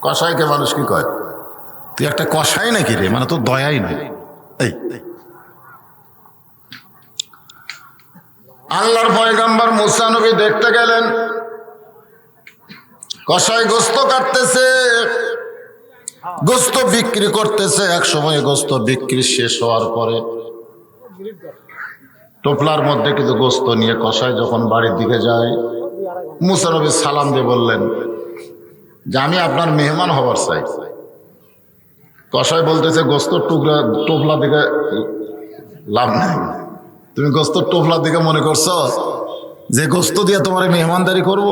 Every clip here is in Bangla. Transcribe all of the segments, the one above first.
কসাইকে মানুষ কি কয়, তুই একটা কসাই নাকি রে, মানে তোর দয়াই নাই। এই আল্লাহর পয়গম্বর মুসা নবী দেখতে গেলেন, কসাই গোস্ত কাটতেছে, গোস্ত বিক্রি করতেছে। এক সময় গোস্ত বিক্রি শেষ হওয়ার পরে টোপলার মধ্যে কিছু গোস্ত নিয়ে কসাই যখন বাড়ির দিকে যায়, মুসা নবী সালাম দিয়ে বললেন যে আমি আপনার মেহমান হবার চাই। কসাই বলতেছে গোস্তর টুকরা টোপলা দিকে লাভ নাই, তুমি গোস্তর টোপলার দিকে মনে করছো যে গোস্ত দিয়ে তোমার মেহমানদারি করব?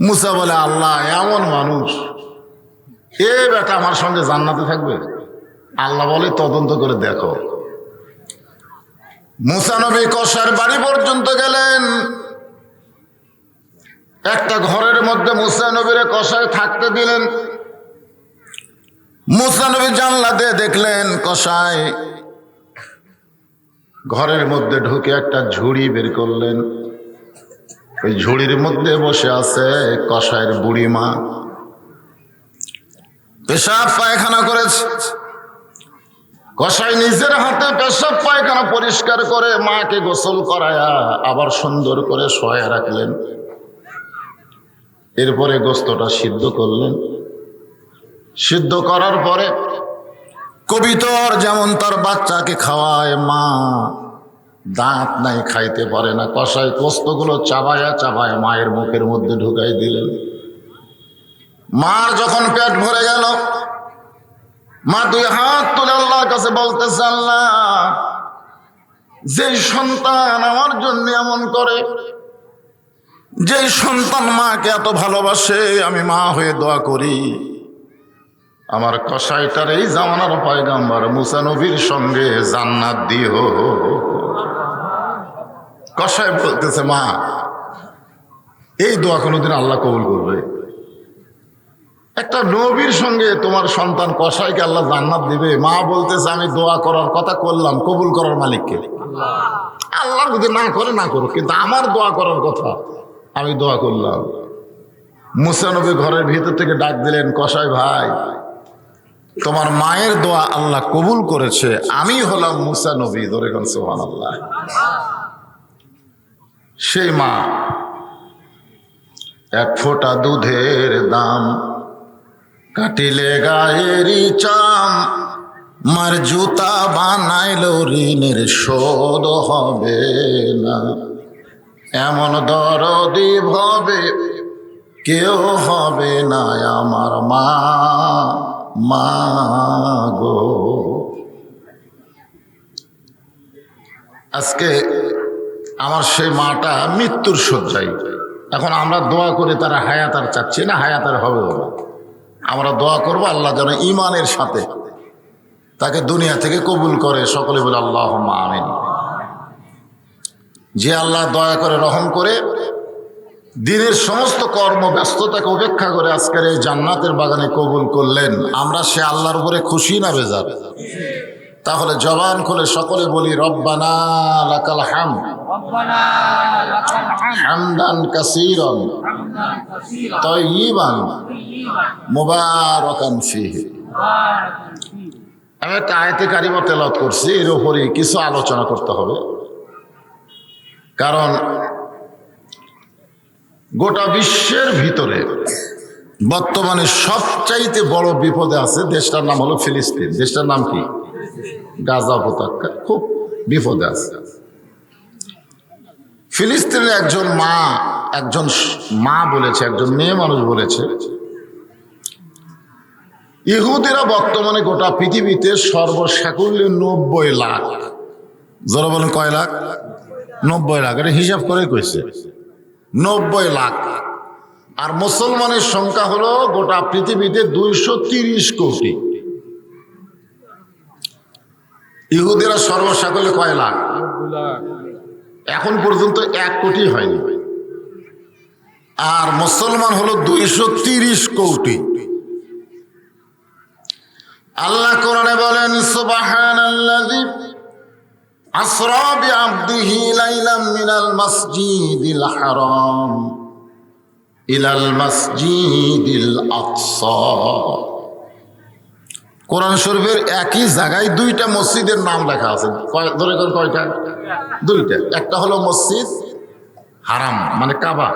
মুসা বলে, আল্লাহ এমন মানুষ, এ বেটা আমার সঙ্গে জান্নাতে থাকবে? আল্লাহ বলে তদন্ত করে দেখো। মুসা নবী কসাইয়ের বাড়ি পর্যন্ত গেলেন। একটা ঘরের মধ্যে মুসা নবীরে কসাই থাকতে দিলেন। মুসা নবী জানলা দিয়ে দেখলেন কসাই ঘরের মধ্যে ঢুকে একটা ঝুড়ি বের করলেন। ওই ঝুড়ির মধ্যে বসে আছে কসাইয়ের বুড়ি মা, পেশাব পায়খানা করেছে। কসাই নিজের হাতে পেশাব পায়খানা পরিষ্কার করে মাকে গোসল করায়া আবার সুন্দর করে শোয়া রাখলেন। এরপরে গোস্তটা সিদ্ধ করলেন। সিদ্ধ করার পরে কবিতর যেমন তার বাচ্চাকে খাওয়ায়, মা দাঁত নাই, খাইতে পারে না, কসাই গোস্তগুলো চাবায়া চাবায়া মায়ের মুখের মধ্যে ঢুকাই দিলেন। মার যখন পেট ভরে গেল, মা দুই হাত তুলে আল্লাহর কাছে বলতেছে, আল্লাহ যেই সন্তান আমার জন্য এমন করে, যেই সন্তান মাকে এত ভালোবাসে, আমি মা হয়ে দোয়া করি আমার কসাইটার এই জামানার পয়গম্বর মুসা নবীর সঙ্গে জান্নাত দিও। কসাই বলতেছে, মা এই দোয়া কোনোদিন আল্লাহ কবুল করবে? একটা নবীর সঙ্গে তোমার সন্তান কসাইকে আল্লাহ জান্নাত দিবে? মা বলতেছে, আমি দোয়া করার কথা করলাম, কবুল করার মালিককে আল্লাহ যদি না করে না করুক, কিন্তু আমার দোয়া করার কথা আমি দোয়া করলাম। মুসা নবী ঘরের ভিতর থেকে ডাক দিলেন, কসাই ভাই, তোমার মায়ের দোয়া আল্লাহ কবুল করেছে, আমি হলাম মুসা নবী। ধরে কোন সুবহানাল্লাহ। সেই মা এক ফোঁটা দুধের দাম কাটিলে গায়েরই চাম, মার জুতা বানাইল ঋণের শোধ হবে না, এমন দরদি ভবে কেউ হবে না আমার মা, মা গো। আজকে আমার সেই মাটা মৃত্যুর শয্যায়। এখন আমরা দোয়া করে তারা হায়াত আর চাচ্ছি না, হায়াত আর হবে না। আমরা দোয়া করবো আল্লাহ যেন ঈমানের সাথে তাকে দুনিয়া থেকে কবুল করে। সকলে বলে আল্লাহুম্মা আমিন। যে আল্লাহ দয়া করে রহম করে দিনের সমস্ত কর্ম ব্যস্ততাকে উপেক্ষা করে আজকের এই জান্নাতের বাগানে কবুল করলেন, আমরা সে আল্লাহর উপরে খুশি না বেজার? তাহলে জবান খুলে সকলে বলি রব্বানা লাকাল হামদ হামদান কাসীরান তাইয়িবান মুবারাকান ফীহি। আমি একটা আয়াতে কারিমা তেলাওয়াত করছি, এর উপরে কিছু আলোচনা করতে হবে। কারণ গোটা বিশ্বের ভিতরে বর্তমানে সবচাইতে বড় বিপদে আছে দেশটার নাম হলো ফিলিস্তিন। দেশটার নাম কি? গাজা উপত্যকা। খুব বিপদে আছে। ফিলিস্তিনের একজন মা বলেছে, একজন মেয়ে মানুষ বলেছে, ইহুদিরা বর্তমানে গোটা পৃথিবীতে সর্বসাকুল্যে 90 লাখ। যারা বলেন কয় লাখ? 90 লাখ। এটা হিসাব করে কইছে 90 লাখ। আর মুসলমানের সংখ্যা হলো গোটা পৃথিবীতে 230 কোটি। ইহুদিরা সর্বসাকুল্যে কয় লাখ? এখন পর্যন্ত 1 কোটি হয়নি। আর মুসলমান হলো 230 কোটি। আল্লাহ কোরআনে বলেন, সুবহানাল্লাযী আসরা বিআবদিহি লাইলাম মিনাল মাসজিদিল হারাম ইলাল মসজিদিল আকসা। কোরআন শরীফের একই জায়গায় দুইটা মসজিদের নাম লেখা আছে। ধরে কোন কয়টা? দুইটা। একটা হলো মসজিদ হারাম মানে কাবা,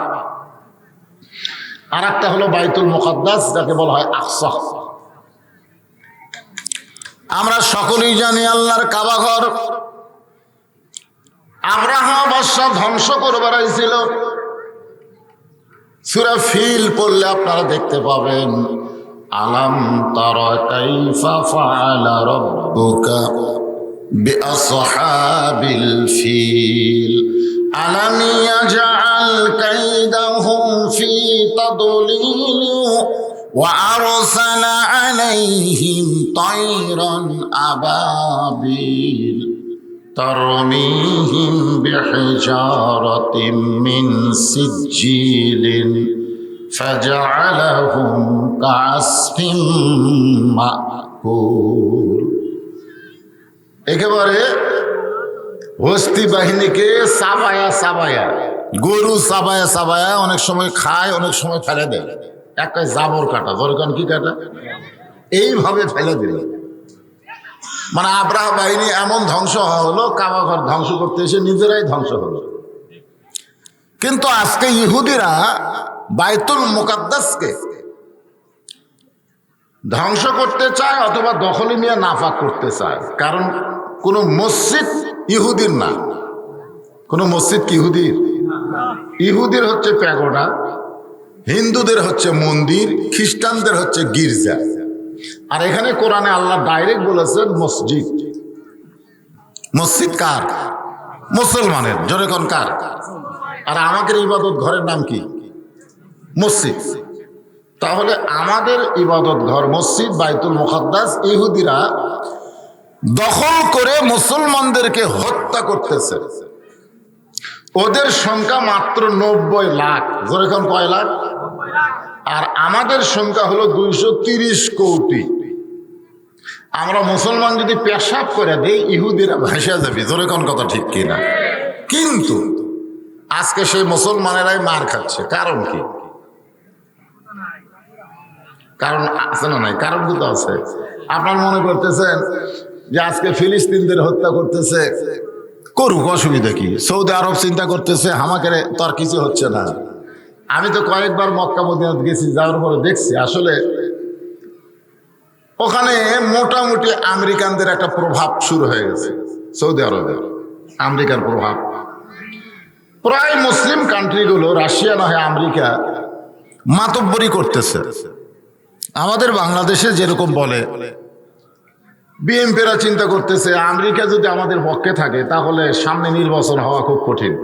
আর একটা হলো বাইতুল মুকাদ্দাস যাকে বলা হয় আকসা। আমরা সকলেই জানি আল্লাহর কাবা ঘর আব্রাহা বাদশা ধ্বংস করে বেড়াইছিল। সূরা ফিল পড়লে আপনারা দেখতে পাবেন, আলাম তারা কাইফা ফাআলা রাব্বুকা বিআসহাবিল ফিল আলাম ইয়াজআল কাইদাহুম ফি তাদলিল ওয়া আরসালা আলাইহিম তায়রান আবাবিল ترميهم بحجارة من سجيل فجعلهم كعصف مأكول। একেবারে হস্তি বাহিনীকে চাবায়া চাবায়া, গরু চাবায়া চাবায়া অনেক সময় খায়, অনেক সময় ফেলে দেয়। একটা জাবর কাটা, দরকার কি কাটা, এইভাবে ফেলে দিল। মানে আব্রাহা বাহিনী এমন ধ্বংস হলো, কাবা ঘর ধ্বংস করতে এসে নিজেরাই ধ্বংস হলো। কিন্তু আজকে ইহুদিরা বাইতুল মুকাদ্দাসকে ধ্বংস করতে চায় অথবা দখলে নিয়ে নাফাক করতে চায়। কারণ কোন মসজিদ ইহুদির না। কোন মসজিদ কি ইহুদির? ইহুদির হচ্ছে প্যাগোডা, হিন্দুদের হচ্ছে মন্দির, খ্রিস্টানদের হচ্ছে গির্জা। আর এখানে কোরআনে আল্লাহ ডাইরেক্ট বলেছেন মসজিদ। মসজিদ কার? মুসলমানের। জোরে কোন কার? আর আমাদের ইবাদত ঘরের নাম কি? মসজিদ। তাহলে আমাদের ইবাদত ঘর মসজিদ বাইতুল মুকাদ্দাস ইহুদিরা দখল করে মুসলমানদেরকে হত্যা করতেছে। ওদের সংখ্যা মাত্র 90 লাখ। জোরে কোন কয় লাখ? আর আমাদের সংখ্যা হলো 230 কোটি। আমরা মুসলমান যদি পেশাব করে দেই, ইহুদিরা ভাসা যাবে। জোরে কোন কথা ঠিক কিনা? কিন্তু আজকে সেই মুসলমানেরাই মার খাচ্ছে। কারণ কি? কারণ আছে না নাই? কারণ তো আছে। আপনার মনে করতেছেন যে আজকে ফিলিস্তিনদের হত্যা করতেছে, করুক, অসুবিধা কি? সৌদি আরব চিন্তা করতেছে হামাকের তার কিছু হচ্ছে না। আমি তো কয়েকবার মক্কা মদিনা গেছি, যাওয়ার পরে দেখছি আসলে ওখানে মোটামুটি আমেরিকানদের একটা প্রভাব শুরু হয়ে গেছে। সৌদি আরবে আমেরিকার প্রভাব প্রায় মুসলিম কান্ট্রিগুলো, রাশিয়া না হয় আমেরিকা, মাতব্বরি করতেছে। আমাদের বাংলাদেশে যেরকম বলে, বিএনপিরা চিন্তা করতেছে আমেরিকা যদি আমাদের পক্ষে থাকে তাহলে সামনে নির্বাচন হওয়া খুব কঠিন।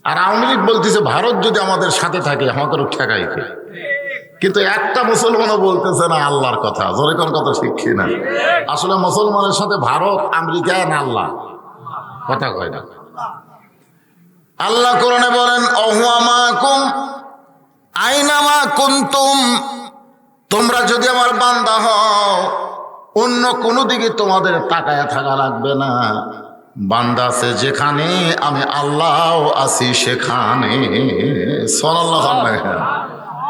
আর আওয়ামী লীগ বলতেছে ভারত যদি আমাদের সাথে থাকে আমাদের ঠেকাই। কিন্তু একটা মুসলমানও বলতেছে না আল্লাহর কথা। জোরে কোন কথা ঠিক না? আসলে মুসলমানের সাথে ভারত, আমেরিকা না আল্লাহ, কথা কয় না। আল্লাহ কোরআনে বলেন, অহুয়ামাকুম আইনামা কুনতুম, তোমরা যদি আমার বান্দা হও অন্য কোনো দিকে তোমাদের তাকায়া থাকা লাগবে না। বান্দা আছে যেখানে, আমি আল্লাহ আছি সেখানে। সাল্লাল্লাহু আলাইহি ওয়া সাল্লাম।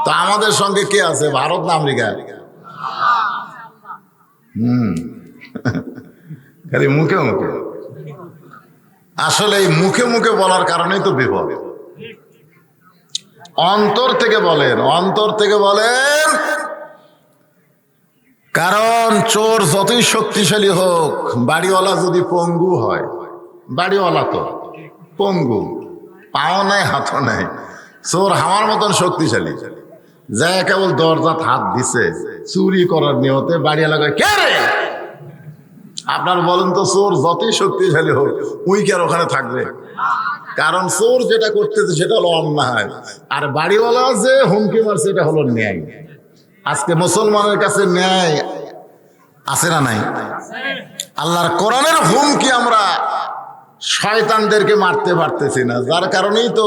তো আমাদের সঙ্গে কে আছে? ভারত না আমেরিকা? খালি মুখে মুখে। আসলে এই মুখে মুখে বলার কারণেই তো বিপদ। অন্তর থেকে বলেন, অন্তর থেকে বলেন। কারণ চোর যতই শক্তিশালী হোক, বাড়িওয়ালা যদি পঙ্গু হয়, বাড়িওয়ালা তো পঙ্গু, পাও নাই হাতও নাই, চোর আমার মতন শক্তিশালী, যা কেবল দরজাত হাত দিছে চুরি করার নিয়তে, বাড়িওয়ালা কয় কে রে? আপনার বলেন তো, চোর যতই শক্তিশালী হোক উইকের ওখানে থাকবে। কারণ চোর যেটা করতেছে সেটা হলো অন্যায়, আর বাড়িওয়ালা যে হুমকি মারছে এটা হলো ন্যায়। আজকে মুসলমানের কাছে ন্যায় আছে না নাই? আল্লাহর কোরআনের হুমকি আমরা শয়তানদেরকে মারতে পারতেছি না, যার কারণেই তো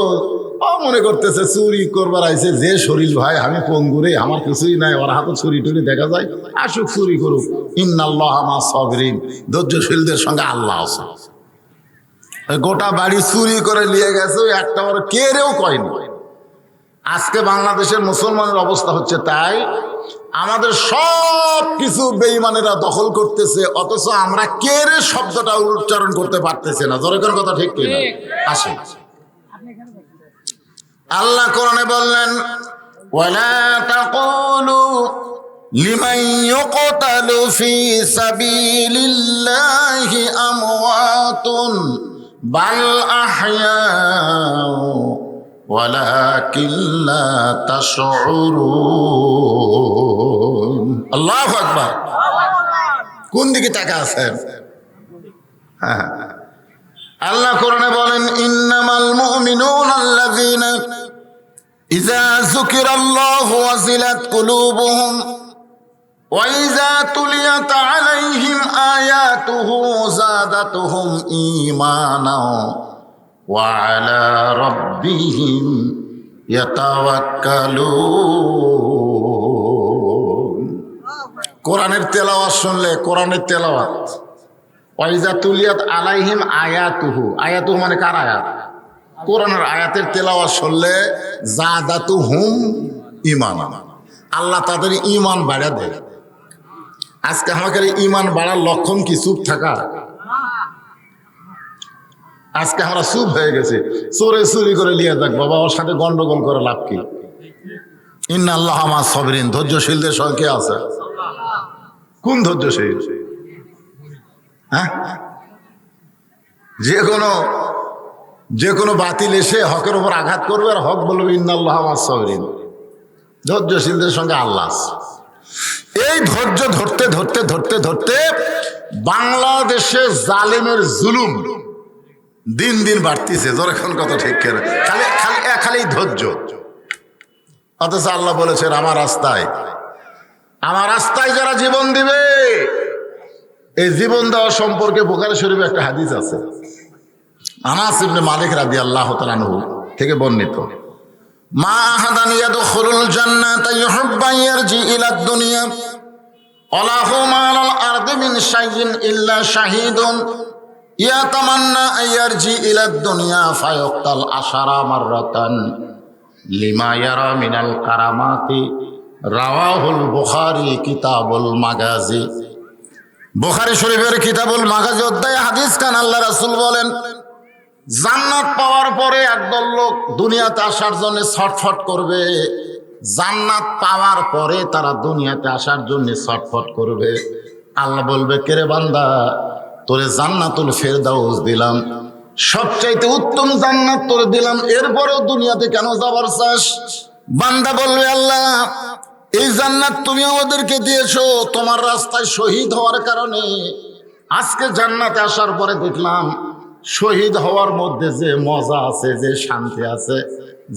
মনে করতেছে চুরি করবার আইছে যে শরীর ভাই, আমি পঙ্গুরে, আমার কিছুই নাই, ওর হাতে ছুরি টুরি দেখা যায়, আসুক চুরি করুক। ইন্নাল্লাহা মা সাবিরিন, ধৈর্যশীলদের সঙ্গে আল্লাহ আছে। গোটা বাড়ি চুরি করে নিয়ে গেছে, একটা বড় কে রেও কয়নি। আজকে বাংলাদেশের মুসলমানের অবস্থা হচ্ছে তাই, আমাদের সব কিছু বেঈমানেরা দখল করতেছে, অথচ আমরা কেরে শব্দটা উচ্চারণ করতে পারতেছি না। জোরে কথা ঠিক কিনা? আসে আল্লাহ কোরআনে বললেন, ওয়ালা তাকুলু লিমান ইউকতালু ফি সাবিলিল্লাহি আমওয়াতুন বাল আহয়াউ ওয়ালাকিন লা তাশউরুন। আল্লাহু আকবার। কোন দিকে তাকা আছেন? হ্যাঁ, আল্লাহ কোরআনে বলেন, ইন্নামাল মুমিনুনা আল্লাযীনা ইযা যুকিরাল্লাহু ওয়াজিলাত কুলুবুহুম ওয়া ইযা তুলিয়াত আলাইহিম আয়াতুহু যাদাতুহুম ঈমানা ওয়া আলা রাব্বিহিম ইয়াতাওয়াক্কালুন। কোরআনের তেলাওয়াত শুনলে, কোরআনের তেলাওয়াত, ওয়াইজা তুলিয়াত আলাইহিম আয়াতুহু, আয়াতুহু মানে কার আয়াত? কোরআনের আয়াতের তেলাওয়াত শুনলে যাদাতুহুম ঈমানা, আল্লাহ তাদের ঈমান বাড়া দেয়। আজকে আমাদের ঈমান বাড়ার লক্ষণ কি চুপ থাকা? আজকে আমরা চুপ হয়ে গেছি। চোরে চুরি করে লিয়ে যাক বাবা, ওর সাথে গন্ডগোল করে লাভ কি? ইন্নাল্লাহা মা'আস সাবিরিন, ধৈর্যশীলদের সঙ্গে আছে। কোন ধৈর্যশীল? হ্যাঁ, যে কোনো বাতিল এসে হকের উপর আঘাত করবে আর হক বলবে ইন্নাল্লাহা মা'আস সাবিরিন, ধৈর্যশীলদের সঙ্গে আল্লাহ আছে। এই ধৈর্য ধরতে ধরতে ধরতে ধরতে বাংলাদেশে জালেমের জুলুম দিন দিন বাড়তিছে। যখন কথা ঠিক করে খালি খালি খালি ধৈর্য। অথচ আল্লাহ বলেছেন, আমার রাস্তায় যারা জীবন দিবে, এই জীবন দেওয়া সম্পর্কে বুখারী শরীফে একটা হাদিস আছে, আনাস ইবনে মালিক রাদিয়াল্লাহু তাআলা আনহু থেকে বর্ণিত, মা আহাদান ইয়াদখুলুল জান্নাতা ইউহিব্বু ইয়ারজি ইলা দুনিয়া ওয়ালাহু মা'আল আরদি মিন শাইইন ইল্লা শাহীদুন ইয়াতামান্না আইয়ারজি ইলা দুনিয়া ফায়াক্তাল আশারা মাররাতান লিমা ইয়ারা মিনাল কারামাতি। রাওয়াহুল বুখারী কিতাবুল মাগাজি। বুখারী শরীফের কিতাবুল মাগাজি অধ্যায়ে হাদিস খান আল্লাহ রাসূল বলেন, জান্নাত পাওয়ার পরে একদল লোক দুনিয়াতে আসার জন্য ছটফট করবে। জান্নাত পাওয়ার পরে তারা দুনিয়াতে আসার জন্য ছটফট করবে। আল্লাহ বলবে, কেরে বান্দা, তোরে জান্নাতুল ফেরদাউস দিলাম, সবচাইতে উত্তম জান্নাত তোরে দিলাম, এরপরেও দুনিয়াতে কেন যাবার চাস? বান্দা বলবে, আল্লাহ এই জান্নাত তুমি আমাদেরকে দিয়েছো তোমার রাস্তায় শহীদ হওয়ার কারণে। আজকে জান্নাতে আসার পরে দেখলাম শহীদ হওয়ার মধ্যে যে মজা আছে, যে শান্তি আছে,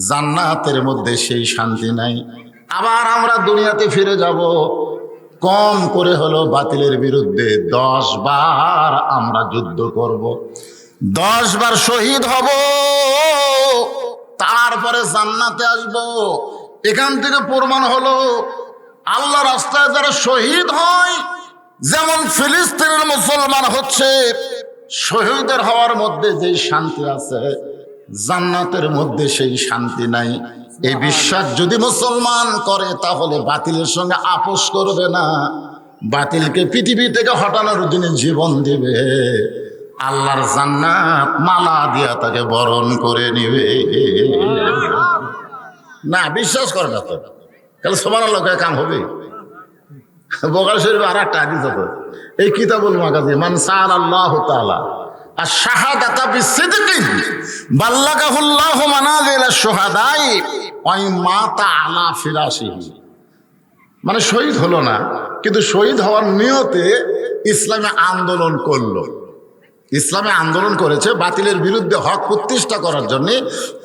জান্নাতের মধ্যে সেই শান্তি নাই। আবার আমরা দুনিয়াতে ফিরে যাব, কম করে হলো বাতিলের বিরুদ্ধে 10 বার আমরা যুদ্ধ করব, 10 বার শহীদ হব, তারপরে জান্নাতে আসব। এখান থেকে প্রমাণ হলো আল্লাহ রাস্তায় যারা শহীদ হয়, যেমন ফিলিস্তিনের মুসলমান হচ্ছে, শহীদের হওয়ার মধ্যে যে শান্তি আছে, জান্নাতের মধ্যে সেই শান্তি নাই। এই বিশ্বাস যদি মুসলমান করে, তাহলে বাতিলের সঙ্গে আপোষ করবে না, বাতিলকে পৃথিবী থেকে হটানোর জন্য জীবন দিবে, আল্লাহর জান্নাত মালা দিয়া তাকে বরণ করে নিবে। না বিশ্বাস করে না তো, তাহলে সুবহানাল্লাহ কাম হবে। বুখারী শরীফে আর একটা হাদিস আছে, এই কিতাবুল মাগাজি, মান সাআলাল্লাহু তাআলা আশ-শাহাদাতা বিসিদকিন বাল্লাগাহুল্লাহু মানাজিলা শুহাদাই ওয়া মাতা আলা ফিরাশিহি। মানে শহীদ হলো না, কিন্তু শহীদ হওয়ার নিয়তে ইসলামে আন্দোলন করলো, ইসলামে আন্দোলন করেছে বাতিলের বিরুদ্ধে হক প্রতিষ্ঠা করার জন্য,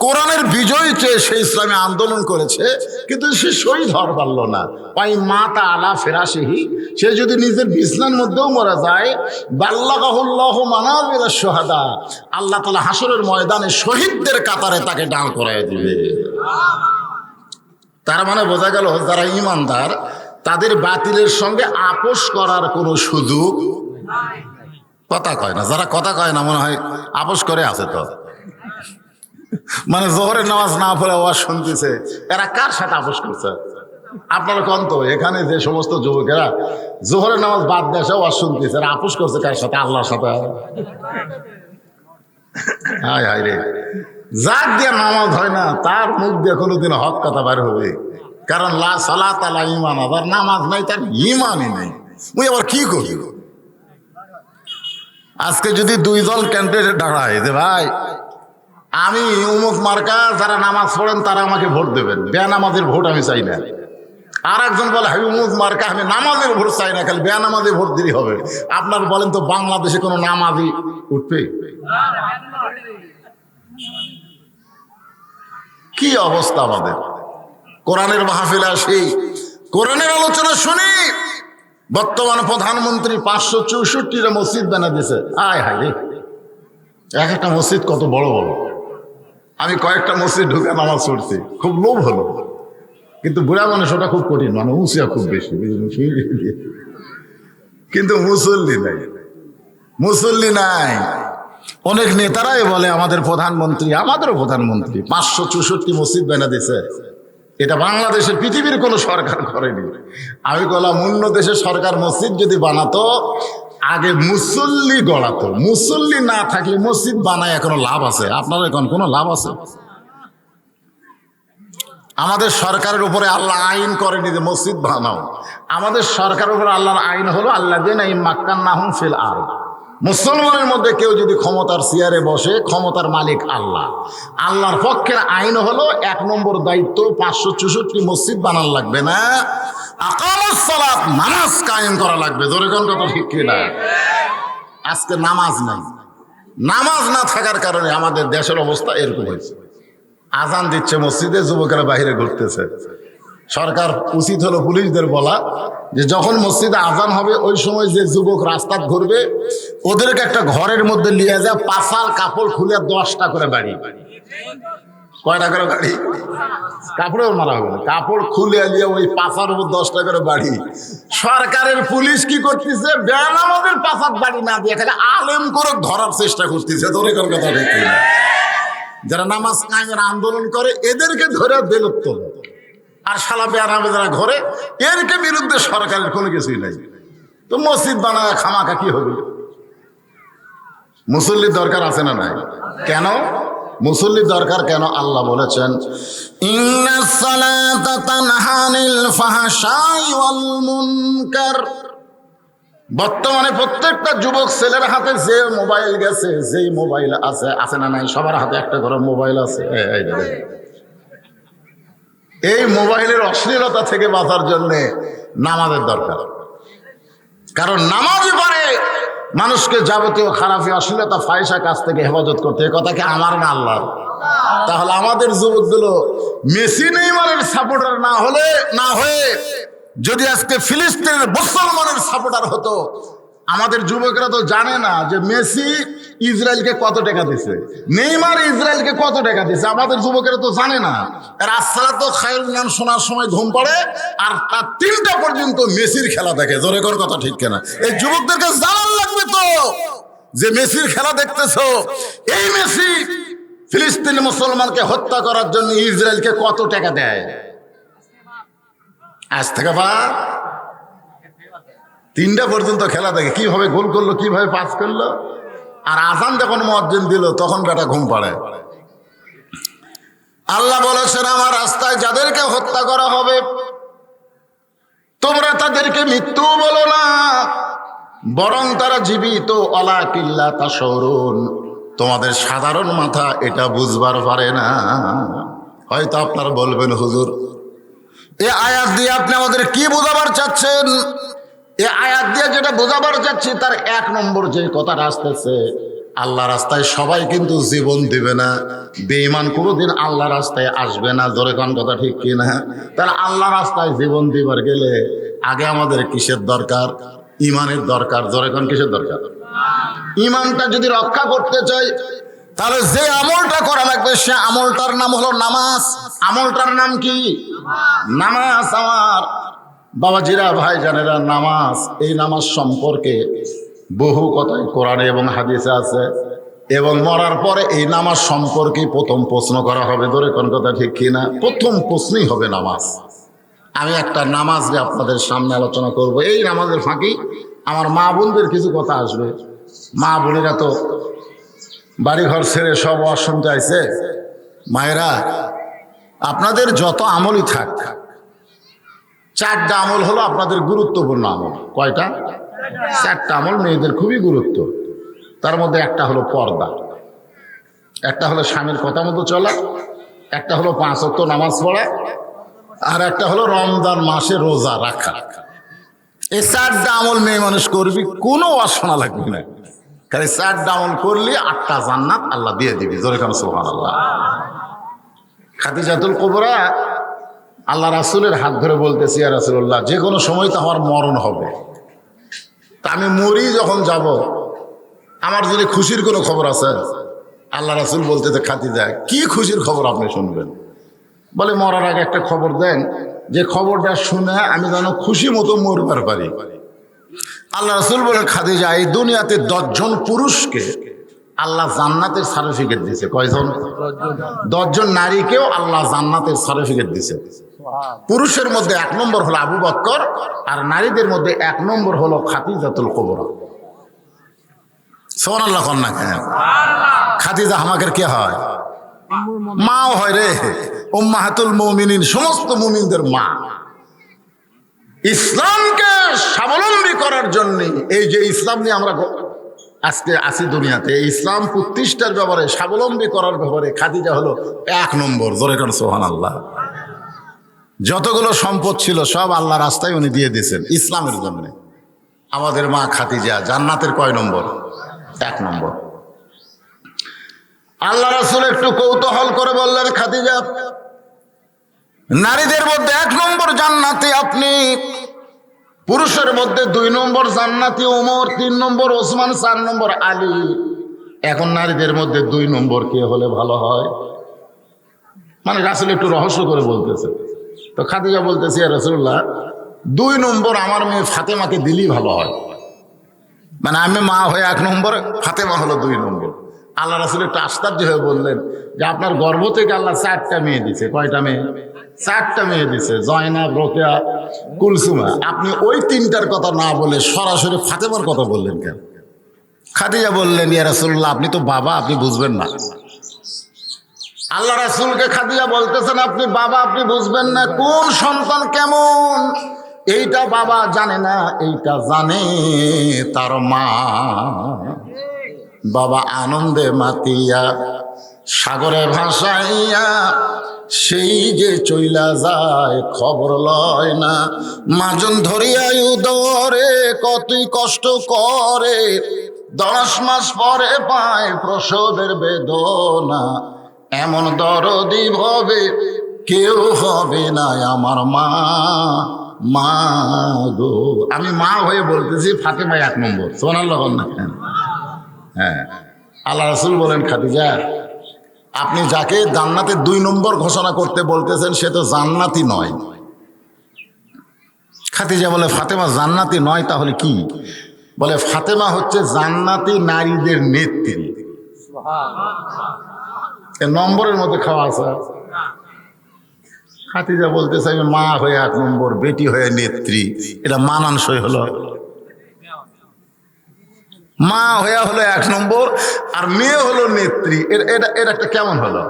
কোরআনের বিজয় চেয়ে সে ইসলামে আন্দোলন করেছে, কিন্তু সে শহীদ হওয়ার পারল না। পাই মাতা আলা ফিরাশিহি, সে যদি নিজের বিছনার মধ্যেও মারা যায়, বাল্লাগাহুল্লাহু মানাজিলা শুহাদা, আল্লাহ তাআলা হাসরের ময়দানে শহীদদের কাতারে তাকে দাঁড় করায় দিবে। তার মানে বোঝা গেল, যারা ঈমানদার তাদের বাতিলের সঙ্গে আপোষ করার কোনো সুযোগ নাই। কথা কয় না, যারা কথা কয় না মনে হয় আপোষ করে আছে। তো মানে জোহরের নামাজ না পড়ে ওয়াজ শুনতেছে, এরা কার সাথে আপোষ করছে? আপনারা কোন তো এখানে যে সমস্ত যুবকেরা জোহরের নামাজ বাদ দেশে ওয়াজ শুনতেছে, এরা আপোষ করছে কার সাথে? আল্লাহর সাথে। হায় হায় রে, যার দিয়ে নামাজ হয় না তার মুখ দিয়ে কোনোদিন হক কথা বার হবে? কারণ লা সালাত আলা ঈমান, আবার নামাজ নাই, তার ঈমানই নাই। ওই আবার কি করি? আজকে যদি দুই দল ক্যান্ডিডেট দাঁড়ায় যে ভাই আমি উমুক মার্কা, যারা নামাজ পড়েন তারা আমাকে ভোট দেবেন, বেনামাজের ভোট আমি চাই না। আর একজন বলে আমি উমুক মার্কা, আমি নামাজের ভোট চাই না, খালি বেনামাজের ভোট দিলেই হবে। আপনার বলেন তো বাংলাদেশে কোনো নামাজি উঠবে? কি অবস্থা আমাদের! কোরআনের মাহফিলে আসি, কোরআনের আলোচনা শুনি। বর্তমান প্রধানমন্ত্রী 564টা মসজিদ বানা দিয়েছে। আয় হায় রে, এক একটা মসজিদ কত বড় বড়। আমি কয়েকটা মসজিদ ঢুকে নামাজ পড়ছি, খুব লোভ হলো। কিন্তু বুড়া মানুষ ওটা খুব কঠিন, মানে উঁচিয়া খুব বেশি, কিন্তু মুসল্লি নাই, মুসল্লি নাই। অনেক নেতারাই বলে আমাদের প্রধানমন্ত্রী, আমাদেরও প্রধানমন্ত্রী 564 মসজিদ বানা দিয়েছে। এটা বাংলাদেশের পৃথিবীর কোনো সরকার করেনি। আমি বললাম অন্য দেশের সরকার মসজিদ যদি বানাতো আগে মুসল্লি গড়াতো, মুসল্লি না থাকলে মসজিদ বানায় এখনো লাভ আছে? আপনার এখন কোনো লাভ আছে? আমাদের সরকারের উপরে আল্লাহ আইন করেনি যে মসজিদ বানাও। আমাদের সরকারের উপরে আল্লাহর আইন হলো আল্লাযীনা মাক্কান্নাহুম ফিল আরদ। মুসলমানের মধ্যে কেউ যদি ক্ষমতার চেয়ারে বসে, ক্ষমতার মালিক আল্লাহ। আল্লাহর পক্ষের আইন হলো 1 নম্বর দায়িত্ব 564 মসজিদ বানান লাগবে না, আকামুস সালাত, নামাজ কায়েম করা লাগবে। জোরে কোন কথা ঠিক কিনা? আজকে নামাজ নাই, নামাজ না থাকার কারণে আমাদের দেশের অবস্থা এরকম হয়েছে। আজান দিচ্ছে মসজিদে, যুবকেরা বাইরে ঘুরতেছে। সরকার উচিত হলো পুলিশদের বলা যে যখন মসজিদে আজান হবে ওই সময় যে যুবক রাস্তা ঘুরবে ওদেরকে একটা ঘরের মধ্যে নিয়ে যায়, পাশার কাপড় খুলে 10টা করে বাড়ি। কয়টা করে বাড়ি? কাপড়েও মারা হবে না, কাপড় খুলে নিয়ে ওই পাশার উপর 10টা করে বাড়ি। সরকারের পুলিশ কি করতেছে? বেনামাজের পাশার বাড়ি না দিয়ে খালি আলেম করে ধরার চেষ্টা করতেছে। তোর কোন কথা দেখি না, যারা নামাজ কায়েমের আন্দোলন করে এদেরকে ধরে বেলত তোলে, আর শালা বেয়ারামে যারা ঘরে এরকে বিরুদ্ধে সরকারের কোনো কিছুই নাই। তো মসজিদ বানায় খামাখা কি হবে? মুসল্লির দরকার আছে না নাই? কেন মুসল্লির দরকার? কেন? আল্লাহ বলেছেন ইন্নাস সালাতা তানহা আনিল ফাহশাই ওয়াল মুনকার। বর্তমানে প্রত্যেকটা যুবক ছেলের হাতে যে মোবাইল গেছে, যেই মোবাইল আছে, আছে না নাই? সবার হাতে একটা করে মোবাইল আছে। এই মোবাইলের অশ্লীলতা থেকে বাঁচার জন্য নামাজের দরকার। কারণ নামাজই পারে মানুষকে যাবতীয় খারাপি, অশ্লীলতা, ফাহিশা কাজ থেকে হেফাজত করতে। এ কথা কি আমার না আল্লাহর? তাহলে আমাদের যুবকগুলো মেসি নেইমারের সাপোর্টার না হয়ে যদি আজকে ফিলিস্তিনের মুসলমানের সাপোর্টার হতো। আমাদের যুবকরা তো জানে না যে মেসি ইসরায়েলকে কত টাকা দিছে, নেইমার ইসরায়েলকে কত টাকা দিছে। আমাদের যুবকেরা তো জানে না। রাস্তাটা তো খায়রুল গান শোনার সময় ঘুম পড়ে আর তার 3টা পর্যন্ত মেসির খেলা দেখে। জোরে কোন কথা ঠিক কিনা? এই যুবকদেরকে জানার লাগবে তো যে মেসির খেলা দেখতেছো, এই মেসি ফিলিস্তিনি মুসলমানকে হত্যা করার জন্য ইসরায়েলকে কত টাকা দেয়। আজ থেকে 3টা পর্যন্ত খেলা দেখে, কিভাবে গোল করলো, কিভাবে পাস করলো। আর আজান যখন মুয়াজ্জিন দিল তখন বেটা ঘুম পাড়ে। আল্লাহ বলেছেন আমার রাস্তায় যাদেরকে হত্যা করা হবে তোমরা তাদেরকে মৃত্যু বলো না, বরং তারা জীবিত। অলা কিল্লা তাশউরুন, তোমাদের সাধারণ মাথা এটা বুঝবার পারে না। হয়তো আপনারা বলবেন হুজুর এই আয়াত দিয়ে আপনি আমাদের কি বোঝাবার চাচ্ছেন? এই আয়াত দিয়ে যেটা বোঝাবার চাচ্ছি তার 1 নম্বর যে কথাটা আসতেছে, আল্লাহ রাস্তায় সবাই কিন্তু জীবন দিবে না। বেঈমান কোনোদিন আল্লাহ রাস্তায় আসবে না। জোরে কোন কথা ঠিক কিনা? তাহলে আল্লাহ রাস্তায় জীবন দিবার গেলে আগে আমাদের কিসের দরকার? ইমানের দরকার। জোরে কোন কিসের দরকার? ইমানটা যদি রক্ষা করতে চাই তাহলে যে আমলটা করা লাগবে সে আমলটার নাম হলো নামাজ। আমলটার নাম কি? নামাজ। আমার বাবাজিরা, ভাইজানেরা, নামাজ, এই নামাজ সম্পর্কে বহু কথাই কোরআনে এবং হাদিসে আছে। এবং মরার পরে এই নামাজ সম্পর্কে প্রথম প্রশ্ন করা হবে। ধরে কোন কথা ঠিক কিনা? প্রথম প্রশ্নই হবে নামাজ। আমি একটা নামাজ নিয়ে আপনাদের সামনে আলোচনা করব। এই নামাজের ফাঁকি আমার মা বোনদের কিছু কথা আসবে। মা বোনেরা তো বাড়িঘর ছেড়ে সব ওয়াজ শুনতে আইছে। মায়েরা, আপনাদের যত আমলই থাক, চারটা আমল হলো আপনাদের গুরুত্বপূর্ণ আমল। কয়টা? চারটা আমল মেয়েদের খুবই গুরুত্ব। তার মধ্যে একটা হলো পর্দা, একটা হলো স্বামীর কথা মতো চলা, একটা হলো 5 ওয়াক্ত নামাজ পড়া, আর একটা হলো রমজান মাসে রোজা রাখা। এই চারটা আমল মেয়ে মানুষ করবি, কোনো ওয়াজ শোনা লাগবে না। খালি চারটা আমল করলে 8টা জান্নাত আল্লাহ দিয়ে দিবি। জোরে কান সুবহানাল্লাহ। খাদিজাতুল কুবরা আল্লাহ রাসূলের হাত ধরে বলতেছি, ইয়া রাসূলুল্লাহ, যে কোনো সময় তো আমার মরণ হবে, তা আমি মরি যখন যাব, আমার যদি খুশির কোনো খবর আছে? আল্লাহ রাসূল বলতেছে, খাদিজা, কি খুশির খবর আপনি শুনবেন? বলে, মরার আগে একটা খবর দেন, যে খবরটা শুনে আমি যেন খুশি মতো মরবার পারি। আল্লাহ রাসূল বলেন, খাদিজা, এই দুনিয়াতে 10 জন পুরুষকে আল্লাহ জান্নাতের সার্টিফিকেট দিয়েছে। কয়জন? 10 জন নারীকেও আল্লাহ জান্নাতের সার্টিফিকেট দিয়েছে। পুরুষের মধ্যে 1 নম্বর হলো আবু বকর, আর নারীদের মধ্যে 1 নম্বর হলো খাদিজাতুল কুবরা। সুবহানাল্লাহ। কন্যা খাদিজা আমাদের কে হয়? মাও হয় রে, উম্মাহাতুল মুমিনিন, সমস্ত মুমিনদের মা। ইসলামকে স্বাবলম্বী করার জন্য, এই যে ইসলাম নিয়ে আমরা আজকে আসি দুনিয়াতে, ইসলাম প্রতিষ্ঠার ব্যাপারে, স্বাবলম্বী করার ব্যাপারে খাদিজা হলো 1 নম্বর। জোরে কান সুবহানাল্লাহ। যতগুলো সম্পদ ছিল সব আল্লাহ রাস্তায় উনি দিয়ে দিয়েছেন ইসলামের জন্য। আমাদের মা খাদিজা জান্নাতের কয় নম্বর? 1 নম্বর। আল্লাহ রাসূল একটু কৌতূহল করে বললেন, খাদিজা, নারীদের মধ্যে 1 নম্বর জান্নাতি আপনি, পুরুষের মধ্যে 2 নম্বর জান্নাতি ওমর, 3 নম্বর ওসমান, 4 নম্বর আলী। এখন নারীদের মধ্যে 2 নম্বর কে হলে ভালো হয়? মানে রাসূল একটু রহস্য করে বলতেছে। তো খাদিজা বলতেছে, ইয়া রাসূলুল্লাহ, 2 নম্বর আমার মেয়ে ফাতেমাকে দিলেই ভালো হয়। মানে আমি মা হয়ে 1 নম্বর, ফাতেমা হলো 2 নম্বর। আল্লাহ রাসূল একটু আশ্চর্য হয়ে বললেন যে আপনার গর্ভ থেকে আল্লাহ 4টা মেয়ে দিছে। কয়টা মেয়ে? 4টা মেয়ে দিছে, জয়নাব, রোকেয়া, কুলসুমা। আপনি ওই 3টার কথা না বলে সরাসরি ফাতেমার কথা বললেন কেন? খাদিজা বললেন, ইয়া রাসূলুল্লাহ, আপনি তো বাবা, আপনি বুঝবেন না। আল্লাহ রাসূলকে খাদিজা বলতেছেন, আপনি বাবা, আপনি বুঝবেন না। কোন সন্তান কেমন এইটা বাবা জানে না, এইটা জানে তার মা। বাবা আনন্দে মাতিয়া সাগরে ভাসাইয়া সেই যে চইলা যায়, খবর লয় না। মাজন ধরিয়া উদরে কতই কষ্ট করে, 10 মাস পরে পায় প্রসবের বেদনা। এমন দরদি ভাবে কেউ হবে না আমার মা। মা গো, আমি মা হয়ে বলতেছি ফাতেমা 1 নম্বর। সুবহানাল্লাহ। হ্যাঁ, আল্লাহ রাসূল বলেন, খাদিজা, আপনি যাকে জান্নাতে 2 নম্বর ঘোষণা করতে বলতেছেন সে তো জান্নাতি নয়। খাদিজা বলে, ফাতেমা জান্নাতি নয় তাহলে কি? বলে, ফাতেমা হচ্ছে জান্নাতি নারীদের নেত্রী। নম্বরের মধ্যে খাওয়া আছে। খাদিজা বলতেছে, আমি মা হয়ে 1 নম্বর, বেটি হয়ে নেত্রী, এটা মানানসই হলো? মা হয়ে হলো 1 নম্বর আর মেয়ে হলো নেত্রী, এটা একটা কেমন হলো?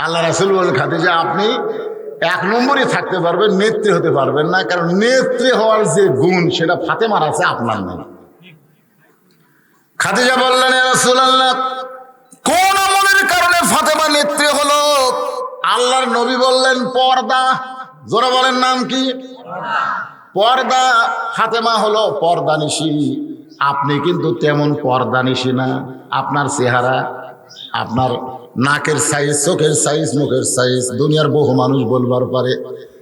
আল্লাহ রাসূল বলেন, খাদিজা, আপনি 1 নম্বরই থাকতে পারবেন, নেত্রী হতে পারবেন না। কারণ নেত্রী হওয়ার যে গুণ সেটা ফাতেমার আছে, আপনার নেই। খাদিজা বললেন, ইয়া রাসূলুল্লাহ, কোন আমলের কারণে ফাতেমা নেত্রী হলো? আল্লাহর নবী বললেন, পর্দা। জোরে বলেন, নাম কি? পর্দা। ফাতেমা হলো পর্দানিশী। আপনি কিন্তু তেমন পর্দানিশী না। আপনার চেহারা, আপনার নাকের সাইজ, চোখের সাইজ, মুখের সাইজ দুনিয়ার বহু মানুষ বলবার পারে,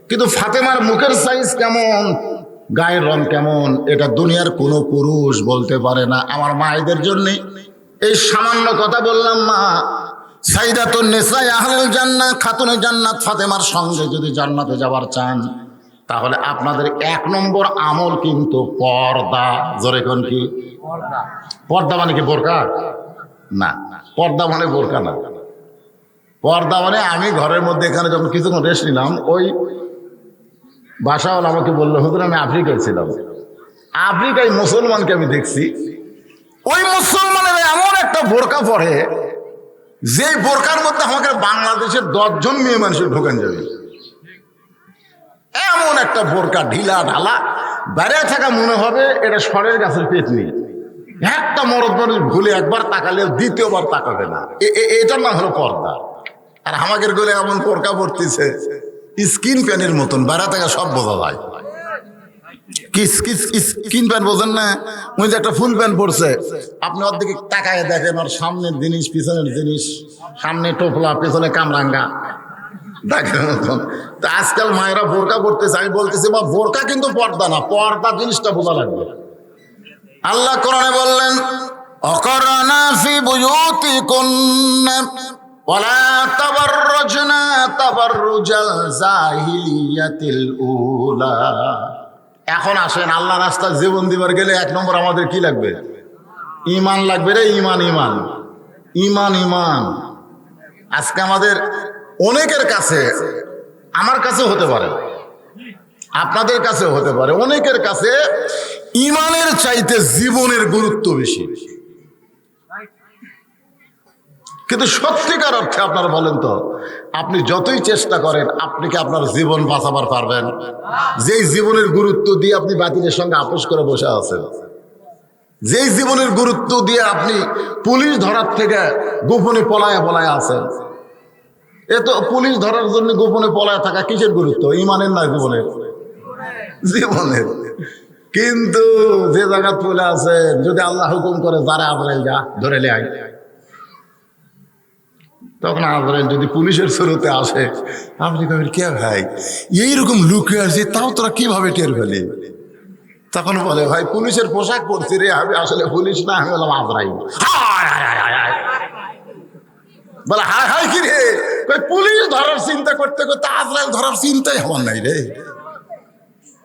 কিন্তু ফাতেমার মুখের সাইজ কেমন, গায়ের রং কেমন, এটা দুনিয়ার কোনো পুরুষ বলতে পারে না। আমার মায়েদের জন্য এই সামান্য কথা বললাম। মা সাইদাতুন নিসা আহলুল জান্নাহ, খাতুনে জান্নাত ফাতেমার সঙ্গে যদি জান্নাতে যাবার চান, তাহলে আপনাদের 1 নম্বর আমল কিন্তু পর্দা। জোরে কোন কি? পর্দা মানে কি? বোরকা? না, পর্দা মানে বোরকা না। পর্দা মানে আমি ঘরের মধ্যে এখানে যখন কিছুক্ষণ রেস্ট নিলাম, ওই বাসাওয়ালা আমাকে বললো, হুজুর আমি আফ্রিকায় ছিলাম, আফ্রিকায় মুসলমানকে আমি দেখছি, ওই মুসলমানের এমন একটা বোরকা পরে যে বোরকার মধ্যে আমাকে বাংলাদেশের 10 জন মেয়ে মানুষের ঢোকান যাবে, এমন একটা বোরকা, ঢিলা ঢালা, বেড়ে থাকা মনে হবে এটা সরের গাছের পেতনি। একটা মরদ মানুষ ভুলে একবার তাকালে দ্বিতীয়বার তাকাবে না, এটার নাম হলো পর্দা। আর আমাদের গোলে এমন বোরকা পড়তেছে স্কিন প্যানের মতন, বেড়া থাকা সব বোঝা যায়। স্কিন প্যান্ট বোঝেন না? ওই যে একটা ফুল প্যান্ট পড়ছে, আপনি ওর দিকে তাকায় দেখেন, ওর সামনের জিনিস পিছনের জিনিস, সামনে টোপলা পেছনে কামরাঙ্গা দেখার মতন। তা আজকাল মায়েরা বোরকা পড়তেছে, আমি বলতেছি মা বোরকা কিন্তু পর্দা না, পর্দা জিনিসটা বোঝা লাগবে। আল্লাহ কোরআনে বললেন, অকরনা ফি বুয়ুতিকুন্না ওয়ালা তাবাররুজনা তাবাররুজাল জাহিলিয়াতিল উলা। এখন আসেন, আল্লাহ রাস্তায় জীবন দিবার গেলে 1 নম্বর আমাদের কি লাগবে? ইমান লাগবে রে, ইমান ইমান ইমান ইমান। আজকে আমাদের অনেকের কাছে, আমার কাছেও হতে পারে, আপনাদের কাছেও হতে পারে, অনেকের কাছে ইমানের চাইতে জীবনের গুরুত্ব বেশি। কিন্তু সত্যিকার অর্থে আপনারা বলেন তো, আপনি যতই চেষ্টা করেন, আপনি কি আপনার জীবন বাঁচাবার পারবেন? যেই জীবনের গুরুত্ব দিয়ে আপনি বাতিলের সঙ্গে আপোষ করে বসে আছেন, যেই জীবনের গুরুত্ব দিয়ে আপনি পুলিশ ধরার থেকে গোপনে পলায়া আছেন, এ তো পুলিশ ধরার জন্য গোপনে পলায় থাকা কিসের গুরুত্ব? ইমানের না জীবনের? জীবনের। কিন্তু যে জায়গা তুলে আছে, যদি আল্লাহ হুকুম করে যারা আজরাইল যা ধরে লে আই, তখন আজরাইল যদি পুলিশের শুরুতে আসে, আপনি কবেন কে ভাই এইরকম লুকে আছে, তাও তোরা কিভাবে টের পেলি? তখন বলে ভাই পুলিশের পোশাক পরছি রে, আমি আসলে পুলিশ না, আমি বললাম আজরাইল। বলে হায় হায় কি রে, পুলিশ ধরার চিন্তা করতে করতে আজরাইল ধরার চিন্তাই হওয়ার নাই রে।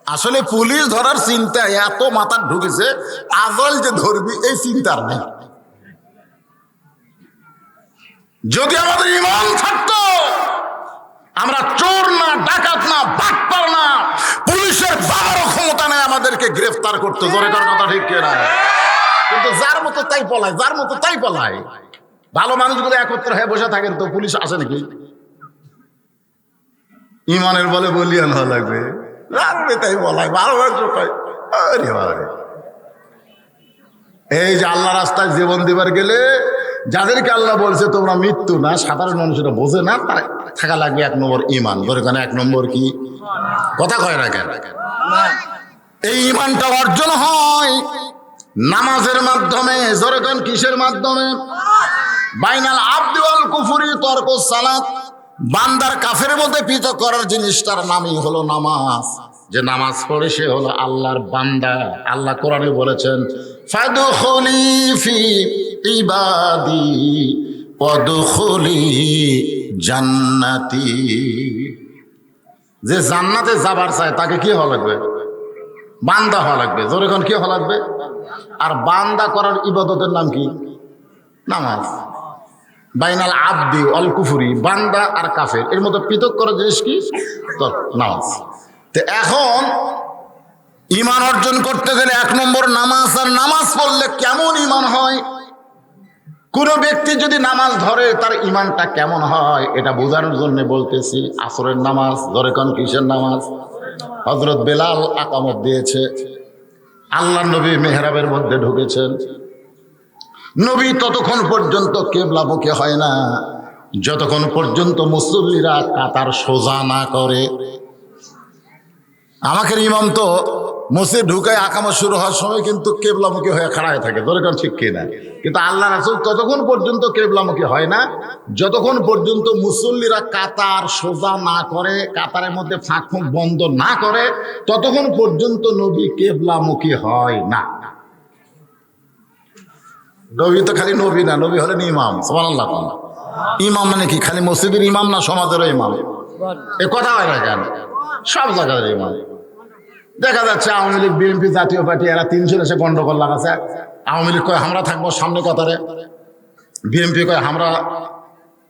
আসলে পুলিশ ধরার চিন্তা এত মাথার ঢুকেছে, আজরাইল যে ধরবি এই চিন্তার নেই। যদি আমাদের ইমান থাকতো, আমরা চোর না, ডাকাত না, বাটপার না, পুলিশের বাবারও ক্ষমতা নেই আমাদেরকে গ্রেফতার করতে। জোরে করার কথা ঠিক কিনা? কিন্তু যার মতো তাই পলায়, যার মতো তাই পলায়। ভালো মানুষগুলো একত্র হয়ে বসে থাকেন তো পুলিশ আসে নাকি? ইমানের বলে বলিয়ান হওয়া লাগবে, তাই বলায় বারবার চোখায়। এই যে আল্লাহ রাস্তায় জীবন দিবার গেলে যাদেরকে আল্লাহ বলছে তোমরা মৃত্যু না, সাধারণ মানুষেরা বোঝে না, তার থাকা লাগবে 1 নম্বর ইমান। ধরে কেন 1 নম্বর কি কথা কয় না কেন? এই ইমানটা অর্জন হয় নামাজের মাধ্যমে। জোরে কেন কিসের মাধ্যমে? বাইনাল আবদি ওয়াল কুফরি তরকুস সালাত। বান্দার কাফের মধ্যে পৃথক করার জিনিসটার নামই হলো নামাজ। যে নামাজ পড়ে সে হলো আল্লাহর বান্দা। আল্লাহ কোরআনে বলেছেন, ফাদখুলি ফি ইবাদি ওয়াদখুলি জান্নাতি। যে জান্নাতে যাবার চায় তাকে কি হওয়া লাগবে? বান্দা হওয়া লাগবে। জোরে কোন কি হওয়া লাগবে? আর বান্দা করার ইবাদতের নাম কি? নামাজ। বাইনাল আবদি অল কুফুরি, বান্দা আর কাফের এর মধ্যে পৃথক করার জিনিস কি? নামাজ। তো এখন ইমান অর্জন করতে গেলে 1 নম্বর নামাজ। আর নামাজ পড়লে কেমন ইমান হয়? কোন ব্যক্তি যদি নামাজ ধরে তার ইমানটা কেমন হয় এটা বোঝানোর জন্য বলতেছি। আসরের নামাজ। ধরে কোন কিসের নামাজ? হযরত বেলাল আকামত দিয়েছে, আল্লাহর নবী মেহরাবের মধ্যে ঢুকেছেন। নবী ততক্ষণ পর্যন্ত কিবলামুখী হয় না যতক্ষণ পর্যন্ত মুসল্লিরা কাতার সোজা না করে। আমাকে ইমাম তো মসজিদ ঢুকায় আকামত শুরু হওয়ার সময় কিন্তু কিবলামুখী হয়ে খাড়ায় থাকে। দরকার ঠিক কিনা? কিন্তু আল্লাহ রাসূল ততক্ষণ পর্যন্ত কিবলামুখী হয় না যতক্ষণ পর্যন্ত মুসল্লিরা কাতার সোজা না করে, কাতারের মধ্যে ফাঁক ফুঁক বন্ধ না করে, ততক্ষণ পর্যন্ত নবী কিবলামুখী হয় না। নবী তো খালি নবী না, নবী হলেন ইমাম। সুবহানাল্লাহ। ইমাম মানে কি? খালি মসজিদের ইমাম না, সমাজেরও ইমাম? এ কথা হয় না কেন? সব জায়গার ইমাম। দেখা যাচ্ছে আওয়ামী লীগ, বিএনপি, জাতীয় পার্টি এরা 300 এসে গন্ডগোল লাগাচ্ছে। আওয়ামী লীগ কয় আমরা থাকবো সামনে কাতারে, বিএনপি কয় আমরা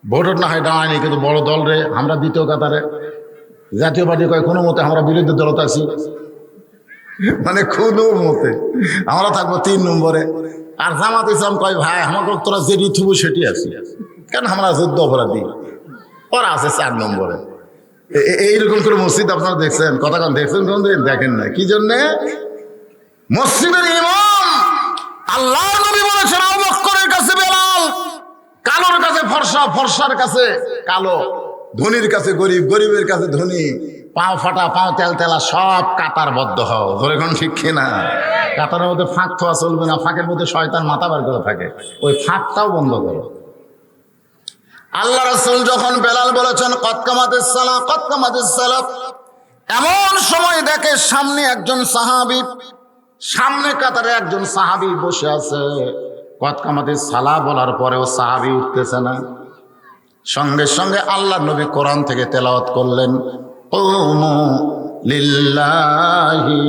ভোটার না হয় দাঁড়ায়নি, কিন্তু বড় দল রে আমরা দ্বিতীয় কাতারে। জাতীয় পার্টি কয় কোনো মতে আমরা বিরোধী দলত আছি, মানে কোনো মতে আমরা থাকবো 3 নম্বরে। আর জামাত ইসলাম কয় ভাই আমাকে তোরা যেটি থুবু সেটি আছি, কেন আমরা যুদ্ধ অপরাধী, ওরা আছে 4 নম্বরে। এইরকম করে মসজিদ আপনারা দেখছেন? কথা কন দেখছেন? কোন দিন দেখেন না? কি জন্যে? মসজিদের ইমাম আল্লাহর নবী বলেছেন আবু বকরের কাছে বেলাল, কালোর কাছে ফর্সা, ফর্সার কাছে কালো, ধনীর কাছে গরিব, গরিবের কাছে ধনী, পাও ফাটা পাও তেল তেলা, সব কাতারবদ্ধ হও। ধরে কোন ঠিক কিনা? কাতারের মধ্যে ফাঁক থোয়া চলবে না, ফাঁকের মধ্যে শয়তান মাথা বার করে থাকে, ওই ফাঁকটাও বন্ধ করো। আল্লাহ রাসূল যখন বেলাল বলেছেন কদ কামাতিস সালাহ, কদ কামাতিস সালাহ, এমন সময় দেখে সামনে একজন সাহাবী, সামনে কাতারে একজন সাহাবী বসে আছে। কদ কামাতিস সালাহ বলার পরেও সাহাবী উঠতেছে না। সঙ্গে সঙ্গে আল্লাহ নবী কোরআন থেকে তেলাওয়াত করলেন, কুমু লিল্লাহি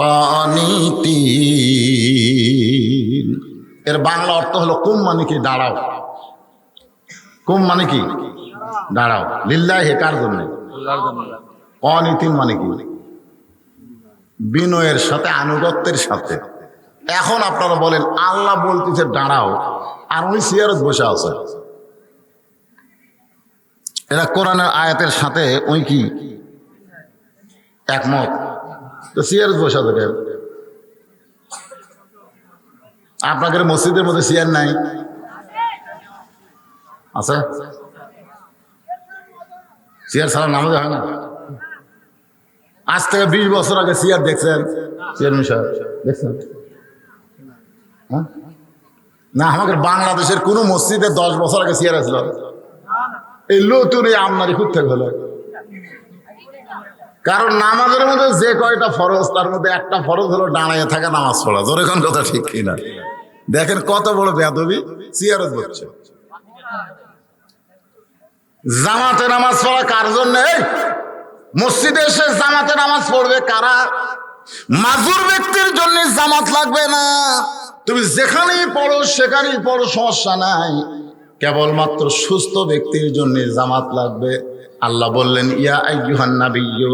কানিতিন। এর বাংলা অর্থ হলো কুম মানে কি? দাঁড়াও। কুম মানে কি? দাঁড়াও। লিল্লাহি কার জন্য? কানিতিন মানে কি? বিনয়ের সাথে, আনুগত্যের সাথে। এখন আপনারা বলেন আল্লাহ বলতেছে দাঁড়াও, আর উনি সিয়ারত বসে আছে। এরা কোরআনের আয়াতের সাথে ওই কি একমত? তো সিয়ারত বসে থাকে। আপনাদের মসজিদের মধ্যে সিয়ার নাই? আছে? সিয়ার ছাড়া নামাজ হয় না? আজ থেকে 20 বছর আগে সিয়ার দেখছেন? সিয়ার মিশা দেখছেন না? আমাদের বাংলাদেশের কোন মসজিদে 10 বছর আগে সিয়ার আসলো? এই নতুন এই আমনারি খুব থেকে হলো। কারণ নামাজের মধ্যে যে কয়টা ফরজ, তার মধ্যে একটা ফরজ হলো দাঁড়িয়ে থাকা নামাজ পড়া। জোরে কোন কথা ঠিক কিনা? দেখেন কত বড় বেয়াদবি, সিয়ারত বলছে। জামাতে নামাজ পড়া কার জন্য? মসজিদে এসে জামাতে নামাজ পড়বে কারা? মাজুর ব্যক্তির জন্য জামাত লাগবে না, তুমি যেখানেই পড়ো সেখানেই পড়ো, সমস্যা নাই। কেবলমাত্র সুস্থ ব্যক্তির জন্য জামাত লাগবে। আল্লাহ বললেন ইয়া আইয়ুহান নাবিয়্যু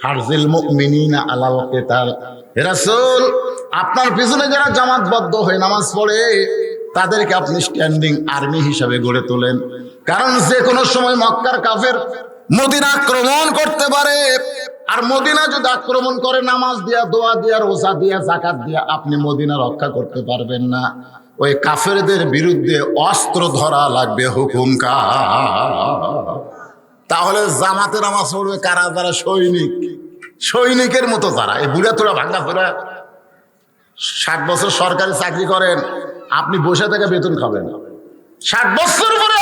হারজিল মুমিনিনা আলাল কিতাল। হে রাসূল, আপনার পিছনে যারা জামাতবদ্ধ হয়ে নামাজ পড়ে তাদেরকে আপনি স্ট্যান্ডিং আর্মি হিসাবে গড়ে তোলেন। কারণ যে কোনো সময় মক্কার কাফের মদিনা আক্রমণ করতে পারে, আর মদিনা যদি আক্রমণ করে নামাজ দিয়া, দোয়া দিয়া, রোজা দিয়া, যাকাত দিয়া আপনি মদিনা রক্ষা করতে পারবেন না। ওই কাফেরদের বিরুদ্ধে অস্ত্র ধরা লাগবে, হুকুম কার? তাহলে জামাতে নামাজ পড়বে কারা? যারা সৈনিক, সৈনিকের মতো তারা। এই বুড়া তোরা ভাঙ্গা ফেরা 60 বছর সরকারি চাকরি করেন, আপনি বসে থেকে বেতন খাবেন। 60 বছর পরে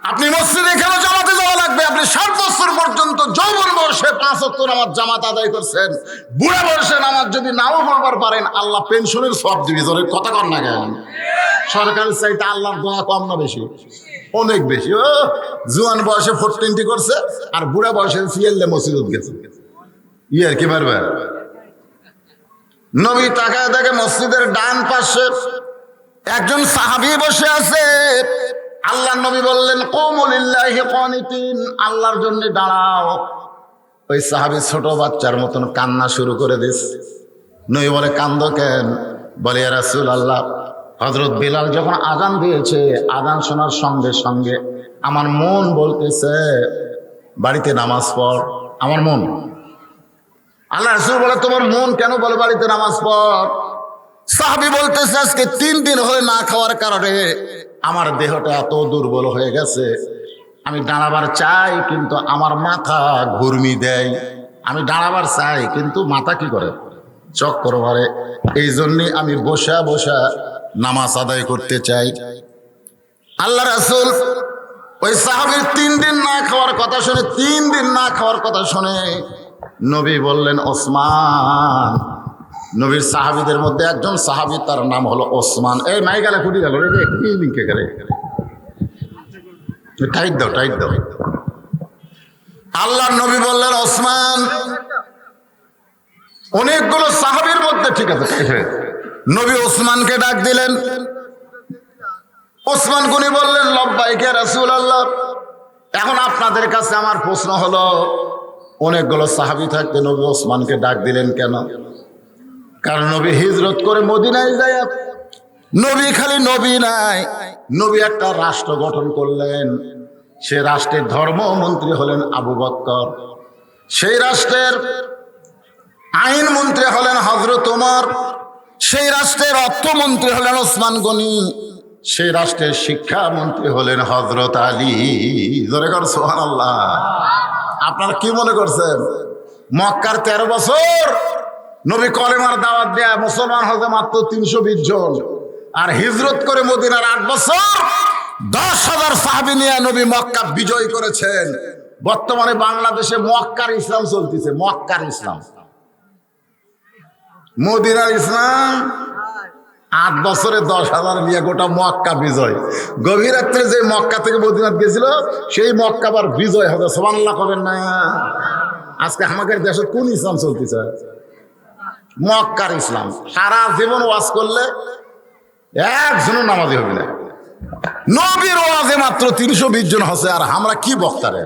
আপনি মসজিদে কেন জামাতে যাওয়া লাগবে? আপনি 60 বছর পর্যন্ত যৌবন বয়সে 5 ওয়াক্ত নামাজ জামাত আদায় করছেন। বুড়া বয়সে নামাজ যদি নাও পড়বার পারেন, আল্লাহ পেনশনের সব দিবি। জোরে কথা কর না কেন? সরকারের চাইতে আল্লাহর দোয়া কম না বেশি? অনেক বেশি। ও জুয়ান বয়সে 420 করছে, আর বুড়া বয়সে সিএলএ মসজিদ গেছে। আর কি পারবে? নবী তাকায় দেখে মসজিদের ডান পাশে একজন সাহাবী বসে আছে। আল্লাহ নবী বললেন কুমু লিল্লাহি কানিতিন, আল্লাহর জন্য দাঁড়াও। ওই সাহাবী ছোট বাচ্চার মতন কান্না শুরু করে দিস। নবী বলে কান্দো কেন? বলে ইয়া রাসূলুল্লাহ, হযরত বিলাল যখন আযান দিয়েছে, আযান শোনার সঙ্গে সঙ্গে আমার মন বলতেছে বাড়িতে নামাজ পড়। আমার মন। আল্লাহ রাসূল বলে তোমার মন কেন বলে বাড়িতে নামাজ পড়? সাহাবী বলতেছে আজকে 3 দিন হয়ে না খাওয়ার কারণে আমার দেহটা এত দুর্বল হয়ে গেছে, আমি দাঁড়াবার চাই কিন্তু আমার মাথা ঘুরমি দেয়। আমি দাঁড়াবার চাই কিন্তু মাথা কি করে? চক্কর মারে। এই জন্যই আমি বসা বসা নামাজ আদায় করতে চাই। আল্লাহ রাসূল ওই সাহাবীর 3 দিন না খাওয়ার কথা শুনে, 3 দিন না খাওয়ার কথা শুনে নবী বললেন ওসমান। নবীর সাহাবীদের মধ্যে একজন সাহাবী, তার নাম হলো ওসমান। এই মাই গেলে ফুটি গেল রে, কি লিখে গেলে? টাইট দাও, টাইট দাও। আল্লাহর নবী বললেন ওসমান। অনেকগুলো সাহাবীর মধ্যে, ঠিক আছে, নবী ওসমানকে ডাক দিলেন। ওসমান গনি বললেন, লব্বাইক ইয়া রাসূলুল্লাহ। এখন আপনাদের কাছে আমার প্রশ্ন হলো, অনেকগুলো সাহাবী থাকতে নবী ওসমানকে ডাক দিলেন কেন? কারণ নবী হিজরত করে মদিনায় যায়। নবী খালি নবী নাই, নবী একটা রাষ্ট্র গঠন করলেন। সে রাষ্ট্রের ধর্মমন্ত্রী হলেন আবু বকর, সেই রাষ্ট্রের আইন মন্ত্রী হলেন হযরত ওমর, সেই রাষ্ট্রের অর্থমন্ত্রী হলেন ওসমান গনি, সেই রাষ্ট্রের শিক্ষামন্ত্রী হলেন হযরত আলী। জোরে কর সুবহানাল্লাহ। আপনারা কি মনে করছেন মক্কার 13 বছর নবী কলেমার দাওয়াত দেয়া মুসলমান হতে মাত্র 320 জন, আর হিজরত করে মদিনার 8 বছর 10,000 সাহাবী নিয়ে নবী মক্কা বিজয় করেছেন। বর্তমানে বাংলাদেশে মক্কার ইসলাম চলতেছে, মক্কার ইসলাম। মদিনার ইসলাম 8 বছরে 10,000 নিয়ে গোটা মক্কা বিজয়। গভীর রাত্রে যে মক্কা থেকে মদিনাত গেছিল সেই মক্কা আবার বিজয় হবে। সুবহানাল্লাহ করেন না? আজকে আমাদের দেশে কোন ইসলাম চলতেছে? মক্কার ইসলাম। সারা জীবন ওয়াজ করলে একজনও নামাজি হবে না। নবীর ওয়াজে মাত্র 320 জন হচ্ছে, আর আমরা কি বক্তারে?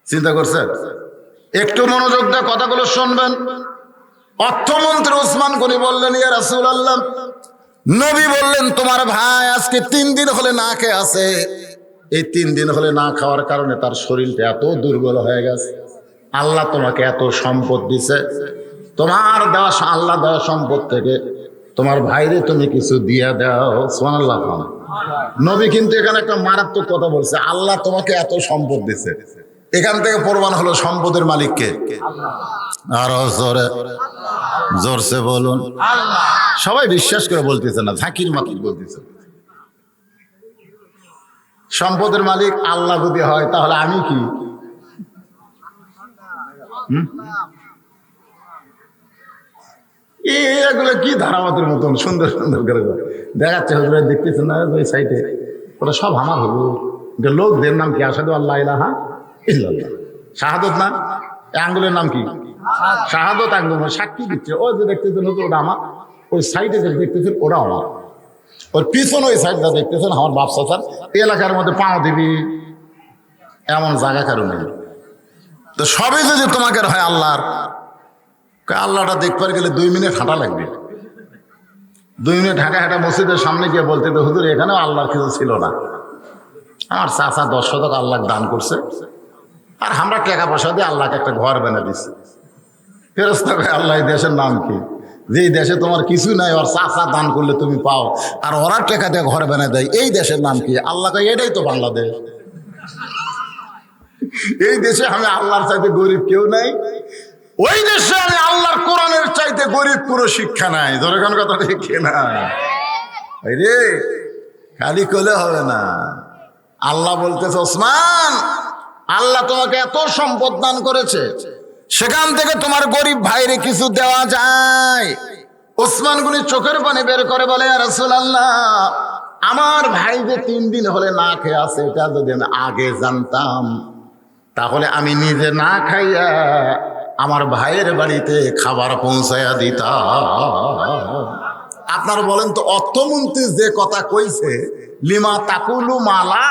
চিন্তা করছেন? একটু মনোযোগ দিয়ে কথাগুলো শুনবেন। অর্থমন্ত্রী ওসমান গনি বললেন, ইয়া রাসূলুল্লাহ, নবী বললেন তোমার ভাই আজকে 3 দিন হলে না খেয়ে আছে। এই 3 দিন হলে না খাওয়ার কারণে তার শরীরটা এত দুর্বল হয়ে গেছে। আল্লাহ তোমাকে এত সম্পদ দিছে, তোমার দেওয়া আল্লাহ দেওয়া সম্পদ থেকে তোমার ভাইরে তুমি কিছু দিয়ে দাও। সুবহানাল্লাহ। নবী কিন্তু এখানে একটা মারাত্মক কথা বলছে, আল্লাহ তোমাকে এত সম্পদ দিছে। এখান থেকে প্রমাণ হলো সম্পদের মালিককে। আরো জোরে জোরসে বলুন। সবাই বিশ্বাস করে বলতেছে না, ঝাঁকির মাতির বলতেছে। সম্পদের মালিক আল্লাহ যদি হয় তাহলে আমি কি? এগুলো কি ধারাবাতের মতন সুন্দর সুন্দর করে দেখাচ্ছে। হুজুরা দেখতেছে না ওই সাইডে, ওটা সব আমার হুজুর। লোকদের নাম কি? আসাদু আল্লাহ ইলাহা ইল্লাল্লাহ। শাহাদত না? আঙ্গুলের নাম কি? শাহাদত আঙ্গুল, সাক্ষী দিচ্ছে। ওই যে দেখতেছেন হুজুর, ওটা আমার। ওই সাইডে যে দেখতেছেন ওটা আমার। ওর পিছনে ওই সাইডটা দেখতেছেন আমার বাপ চাচার। এলাকার মধ্যে পাও দিবি এমন জায়গা কারো নেই। তো সবই যদি তোমাকে হয় আল্লাহর, আল্লাহটা দেখবার গেলে 2 মিনিট হাঁটা লাগবে। 2 মিনিট হাঁটা হাঁটা মসজিদের সামনে গিয়ে বলতে হুজুর এখানেও আল্লাহর কিছু ছিল না, আমার চাচা 10 শতক আল্লাহ দান করছে, আর আমরা টাকা পয়সা দিয়ে আল্লাহকে একটা ঘর বানিয়ে দিচ্ছি। ফেরেশতা কয়, আল্লাহ এই দেশের নাম কি? যেই দেশে তোমার কিছু নাই, ওর চাচা দান করলে তুমি পাও, আর ওরা টাকা দিয়ে ঘর বানিয়ে দেয়, এই দেশের নাম কি? আল্লাহ কয়, এটাই তো বাংলাদেশ। এই দেশে আমি আল্লাহর চাইতে গরিব কেউ নাই, ওই দেশে আমি আল্লাহর কোরআনের চাইতে গরিব কোনো শিক্ষা নাই। ধরে কোন কথা ঠিক না? রে খালি কলে হবে না। আল্লাহ বলতেছে, ওসমান আল্লাহ তোমাকে এত সম্পদ দান করেছে, সেখান থেকে তোমার গরিব ভাইরে কিছু দেওয়া যায়। ওসমান গনি চোখের পানি বের করে বলে, ইয়া রাসূলুল্লাহ, আমার ভাই যে 3 দিন হলে না খেয়ে আছে, এটা যদি আমি আগে জানতাম তাহলে আমি নিজে না খাইয়া আমার ভাইয়ের বাড়িতে খাবার পৌঁছাইয়া দিতাম। আপনারা বলেন তো, অর্থমন্ত্রী যে কথা কইছে, লিমা তাকুলু মালা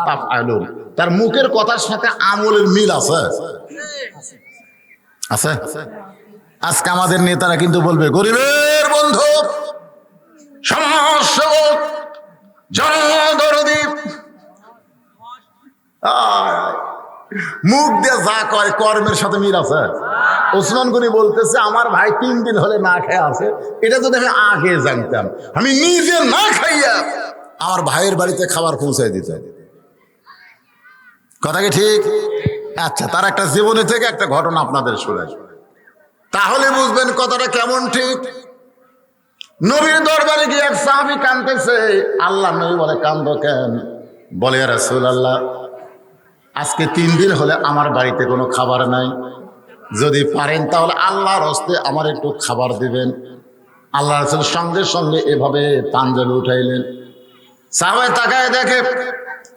তাফআলুন, তার মুখের কথার সাথে আমলের মিল আছে? আছে? আজকে আমাদের নেতারা কিন্তু বলবে গরিবের বন্ধু, সমাজসেবক, জনদরদী, মুখ দিয়ে যা কয় কর্মের সাথে মিল আছে। ওসমান গনি বলতেছে, আমার ভাই 3 দিন হলে না খেয়ে আছে, এটা যদি আমি আগে জানতাম আমি নিজে না খাইয়া আমার ভাইয়ের বাড়িতে খাবার পৌঁছায় দিতাম। কথা কি ঠিক? আচ্ছা, তার একটা জীবনী থেকে একটা ঘটনা আপনাদের শোনাই, তাহলে বুঝবেন কথাটা কেমন ঠিক। নবীর দরবারে গিয়ে এক সাহাবী কাঁদতেছে। আল্লাহ নবী বলে, কান্দো কেন? বলে, ইয়া রাসূলুল্লাহ, আজকে 3 দিন হলে আমার বাড়িতে কোনো খাবার নাই, যদি পারেন তাহলে আল্লাহর হস্তে আমার একটু খাবার দিবেন। আল্লাহ রাসূল সঙ্গে সঙ্গে এভাবে পাঞ্জাবি উঠাইলেন। সাহাবা তাকায় দেখে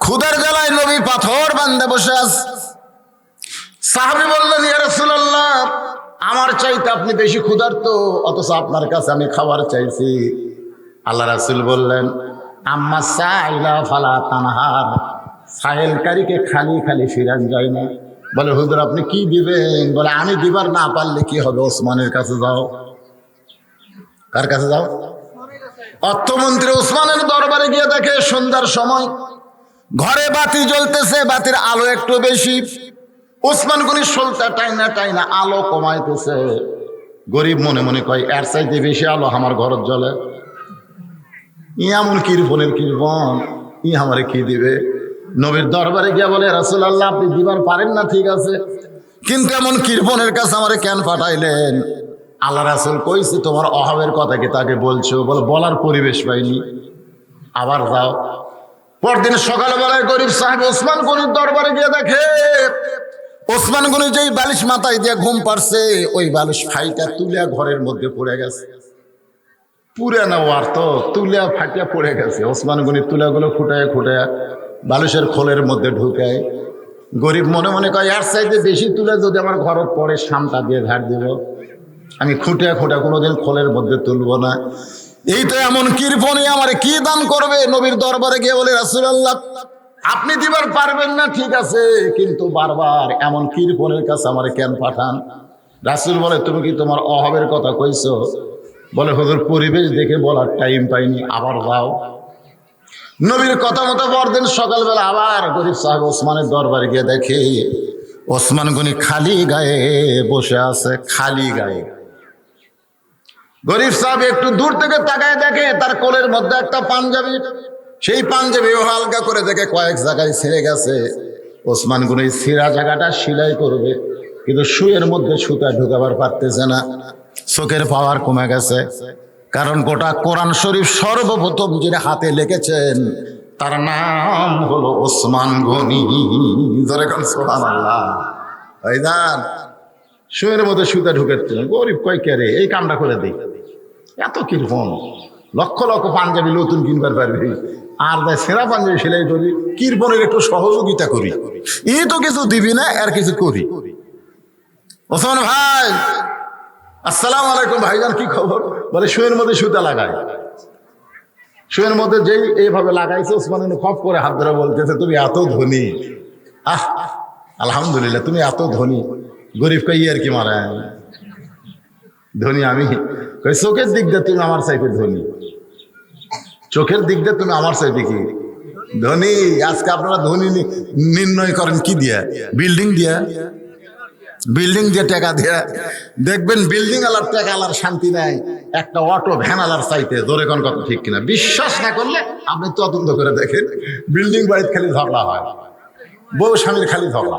ক্ষুধার জ্বালায় নবী পাথর বান্ধে বসে আছে। সাহাবী বললেন, ইয়া রাসূলুল্লাহ, আমার চাইতে আপনি বেশি ক্ষুধার্ত, অথচ আপনার কাছে আমি খাবার চাইছি। আল্লাহ রাসূল বললেন, আম্মা সাইলা ফালা তানহার, সাইলকারীকে খালি খালি ফিরান যায় না। বলে হুজুর আপনি কি দিবেন? বলে আমি দিবার না পারলে কি হবে, ওসমানের কাছে যাও। কার কাছে যাও? অর্থমন্ত্রী ওসমানের দরবারে গিয়ে দেখে সন্ধ্যার সময় ঘরে বাতি জ্বলতেছে, বাতির আলো একটু বেশি। ওসমান গনি সলতা টাইনা টাইনা আলো কমাইতেছে। গরিব মনে মনে কয় এর চাইতে বেশি আলো আমার ঘরত জ্বলে, ই এমন কিরপনের কিরপন, ই আমারে কি দিবে? নবীর দরবারে গিয়ে বলে রাসূলুল্লাহ আপনি দিবার পারেন না ঠিক আছে, কিন্তু এমন কিরপনের কাছে আমারে কেন পাঠাইলেন? আল্লাহ রাসূল কইছে তোমার অভাবের কথা কি তাকে বলছো? বলে বলার পরিবেশ পাইনি, আবার যাও। পরদিন সকালবেলায় গরিব সাহেব ওসমান গনির দরবারে গিয়ে দেখে ওসমান গনি যেই বালিশ মাথায় দিয়ে ঘুম পাড়ছে ওই বালিশ ফাইটা তুলে ঘরের মধ্যে পড়ে গেছে। পুরে না ওয়ার তো তুলে ফাটিয়া পড়ে গেছে। ওসমান গনির তুলাগুলো খুঁটায় খুঁটায় বালিশের খোলের মধ্যে ঢুকায়। গরিব মনে মনে কয় এর চাইতে বেশি তুলে যদি আমার ঘরত পড়ে সামটা দিয়ে ঝাড় দিব, আমি খুঁটে খুঁটে কোনোদিন খোলের মধ্যে তুলব না। এই তো এমন কৃপণী আমার কি দান করবে? নবীর দরবারে গিয়ে বলে রাসূলুল্লাহ আপনি দিবার পারবেন না ঠিক আছে, কিন্তু বারবার এমন কৃপণের কাছে আমার কেন পাঠান? রাসূল বলে তুমি কি তোমার অভাবের কথা কইছো? বলে হুজুর পরিবেশ দেখে বলার টাইম পাইনি, আবার যাও। নবীর কথা মতো পরদিন সকালবেলা আবার গরিব সাহেব ওসমানের দরবারে গিয়ে দেখে ওসমান গনি খালি গায়ে বসে আছে, খালি গায়ে। গরিব সাহেব একটু দূর থেকে তাকায় দেখে তার কোলের মধ্যে একটা পাঞ্জাবি, সেই পাঞ্জাবি হালকা করে দেখে কয়েক জায়গায় ছিঁড়ে গেছে। ওসমান গনি ছিঁড়া জায়গাটা সেলাই করবে, কিন্তু শুয়ের মধ্যে সুতা ঢুকাবার পারতেছে না। চোখের পাওয়ার কমে গেছে, কারণ গোটা কোরআন শরীফ সর্বপ্রথম যিনি হাতে লিখেছেন তার নাম হলো ওসমান গনি। সুবহানাল্লাহ। ভাইজান শুয়ের মধ্যে সুতা ঢুকাচ্ছেন, গরিব কয় কে রে এই কামটা করে দিই, এত কিরকম লক্ষ লক্ষ পাঞ্জাবি নতুন কিনবার পারবি, আর দেয় সেরা পাঞ্জাবি সেলাই করি, কিরপনের একটু সহযোগিতা করি, এই তো কিছু দিবি না আর কিছু করি। ওসমান ভাই আসসালামু আলাইকুম। ভাইজান কি খবর? বলে শুয়ের মধ্যে সুতা লাগায়। শুয়ের মধ্যে যেই এইভাবে লাগাইছে ওসমান খপ করে হাত ধরে বলতেছে তুমি এত ধনী। আহ আলহামদুলিল্লাহ তুমি এত ধনী। গরিব কই আর কি মারা ধনী আমি? কই চোখের দিক দিয়ে তুমি আমার চাইতে ধনী, চোখের দিক দিয়ে তুমি আমার চাইতে কি ধনী? আজকে আপনারা ধনী নির্ণয় করেন কি দিয়া? বিল্ডিং দিয়া, বিল্ডিং দিয়ে টাকা দিয়া। দেখবেন বিল্ডিং আলার টাকা আলার শান্তি নাই একটা অটো ভ্যান আলার চাইতে। জোরে কোন কথা ঠিক কিনা? বিশ্বাস না করলে আপনি তদন্ত করে দেখেন, বিল্ডিং বাড়িতে খালি ঝগড়া হয়, বউ স্বামীর খালি ঝগড়া।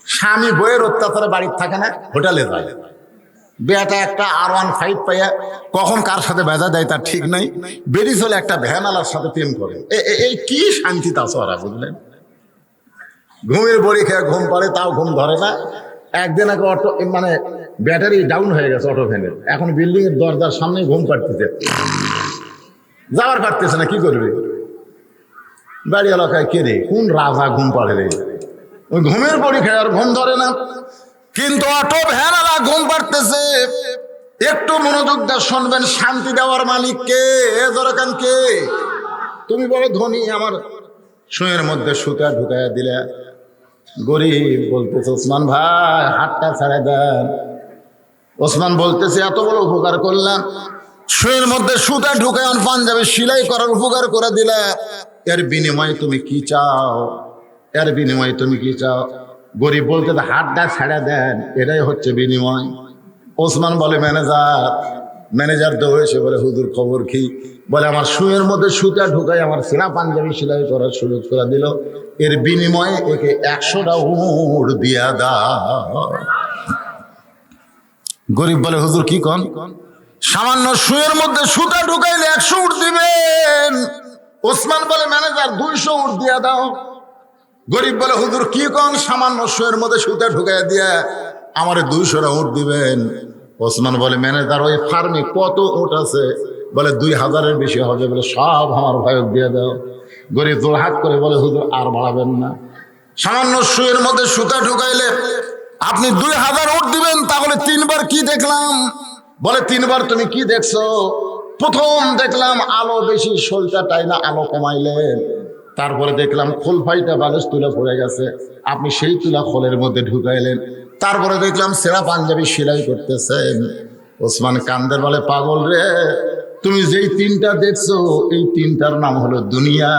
স্বামী বইয়ের অত্যাচারে বাড়িতে থাকে না, হোটেলে যায়। বেটা একটা R15 পাইয়া কখন কার সাথে বেজা দেয় তার ঠিক নাই, বেরিয়ে চলে একটা ভ্যান আলার সাথে প্রেম করে। এই কি শান্তি তা ওরা বুঝলেন? ঘুমের বড়ি খেয়ে ঘুম পড়ে তাও ঘুম ধরে না। একদিন আগে অটো মানে ব্যাটারি ডাউন হয়ে গেছে অটো ভ্যানের, এখন বিল্ডিং এর দরজার সামনে ঘুম পাড়তেছে, যাওয়ার পারতেছে না, কি করবে? বাড়ি এলাকায় কে রে কোন রাজা ঘুম পাড়ে রে? ওই ঘুমের বড়ি খেয়ে আর ঘুম ধরে না, কিন্তু অটো ভ্যান আলা ঘুম পাড়তেছে। একটু মনোযোগ দিয়ে শুনবেন, শান্তি দেওয়ার মালিক কে? দরকার কে? তুমি বড় ধনী, আমার শুয়ের মধ্যে সুতা ঢুকাইয়া দিলে। গরিব বলতেছে ওসমান ভাই হাতটা ছাড়া দেন। ওসমান বলতেছে এত বড় উপকার করলাম, শুয়ের মধ্যে সুতা ঢুকায় পাঞ্জাবি সেলাই করার উপকার করে দিলে, এর বিনিময়ে তুমি কি চাও? এর বিনিময়ে তুমি কি চাও? গরিব বলতেছে হাতটা ছাড়া দেন, এটাই হচ্ছে বিনিময়। ওসমান বলে ম্যানেজার দৌড়েছে, বলে হুজুর খবর কি? বলে আমার শুয়ের মধ্যে সুতা ঢুকাই আমার সেরা পাঞ্জাবি সেলাই করার সুযোগ করে দিল, এর বিনিময়ে একে 100টা উট দিয়া দাও। গরিব বলে হুজুর কি কন? সামান্য শুয়ের মধ্যে সুতা ঢুকাইলে 100 উট দিবেন? ওসমান বলে ম্যানেজার 200 উট দিয়া দাও। গরিব বলে হুজুর কি কন? সামান্য শুয়ের মধ্যে সুতা ঢুকাই দিয়া আমারে 200টা উট দিবেন? ওসমান বলে ম্যানেজার ওই ফার্মে কত উট আছে? বলে 2000-এর বেশি হবে। বলে সব আমার ভাইক দিয়ে দাও। গরিব জোড়হাত করে বলে হুজুর আর বাড়াবেন না, সামান্য শুয়ের মধ্যে সুতা ঢুকাইলে আপনি 2000 উট দিবেন, তাহলে 3 বার কি দেখলাম? বলে 3 বার তুমি কি দেখছো? প্রথম দেখলাম আলো বেশি, শোলটা টাইনা আলো কমাইলেন। তারপরে দেখলাম খোলফাইটা বালিশ তুলে পড়ে গেছে, আপনি সেই তুলা খোলের মধ্যে ঢুকাইলেন। তারপরে দেখলাম সেরা পাঞ্জাবি সেলাই করতেছেন। ওসমান কান্দের বলে, পাগল রে, তুমি যেই তিনটা দেখছো এই তিনটার নাম হলো দুনিয়া,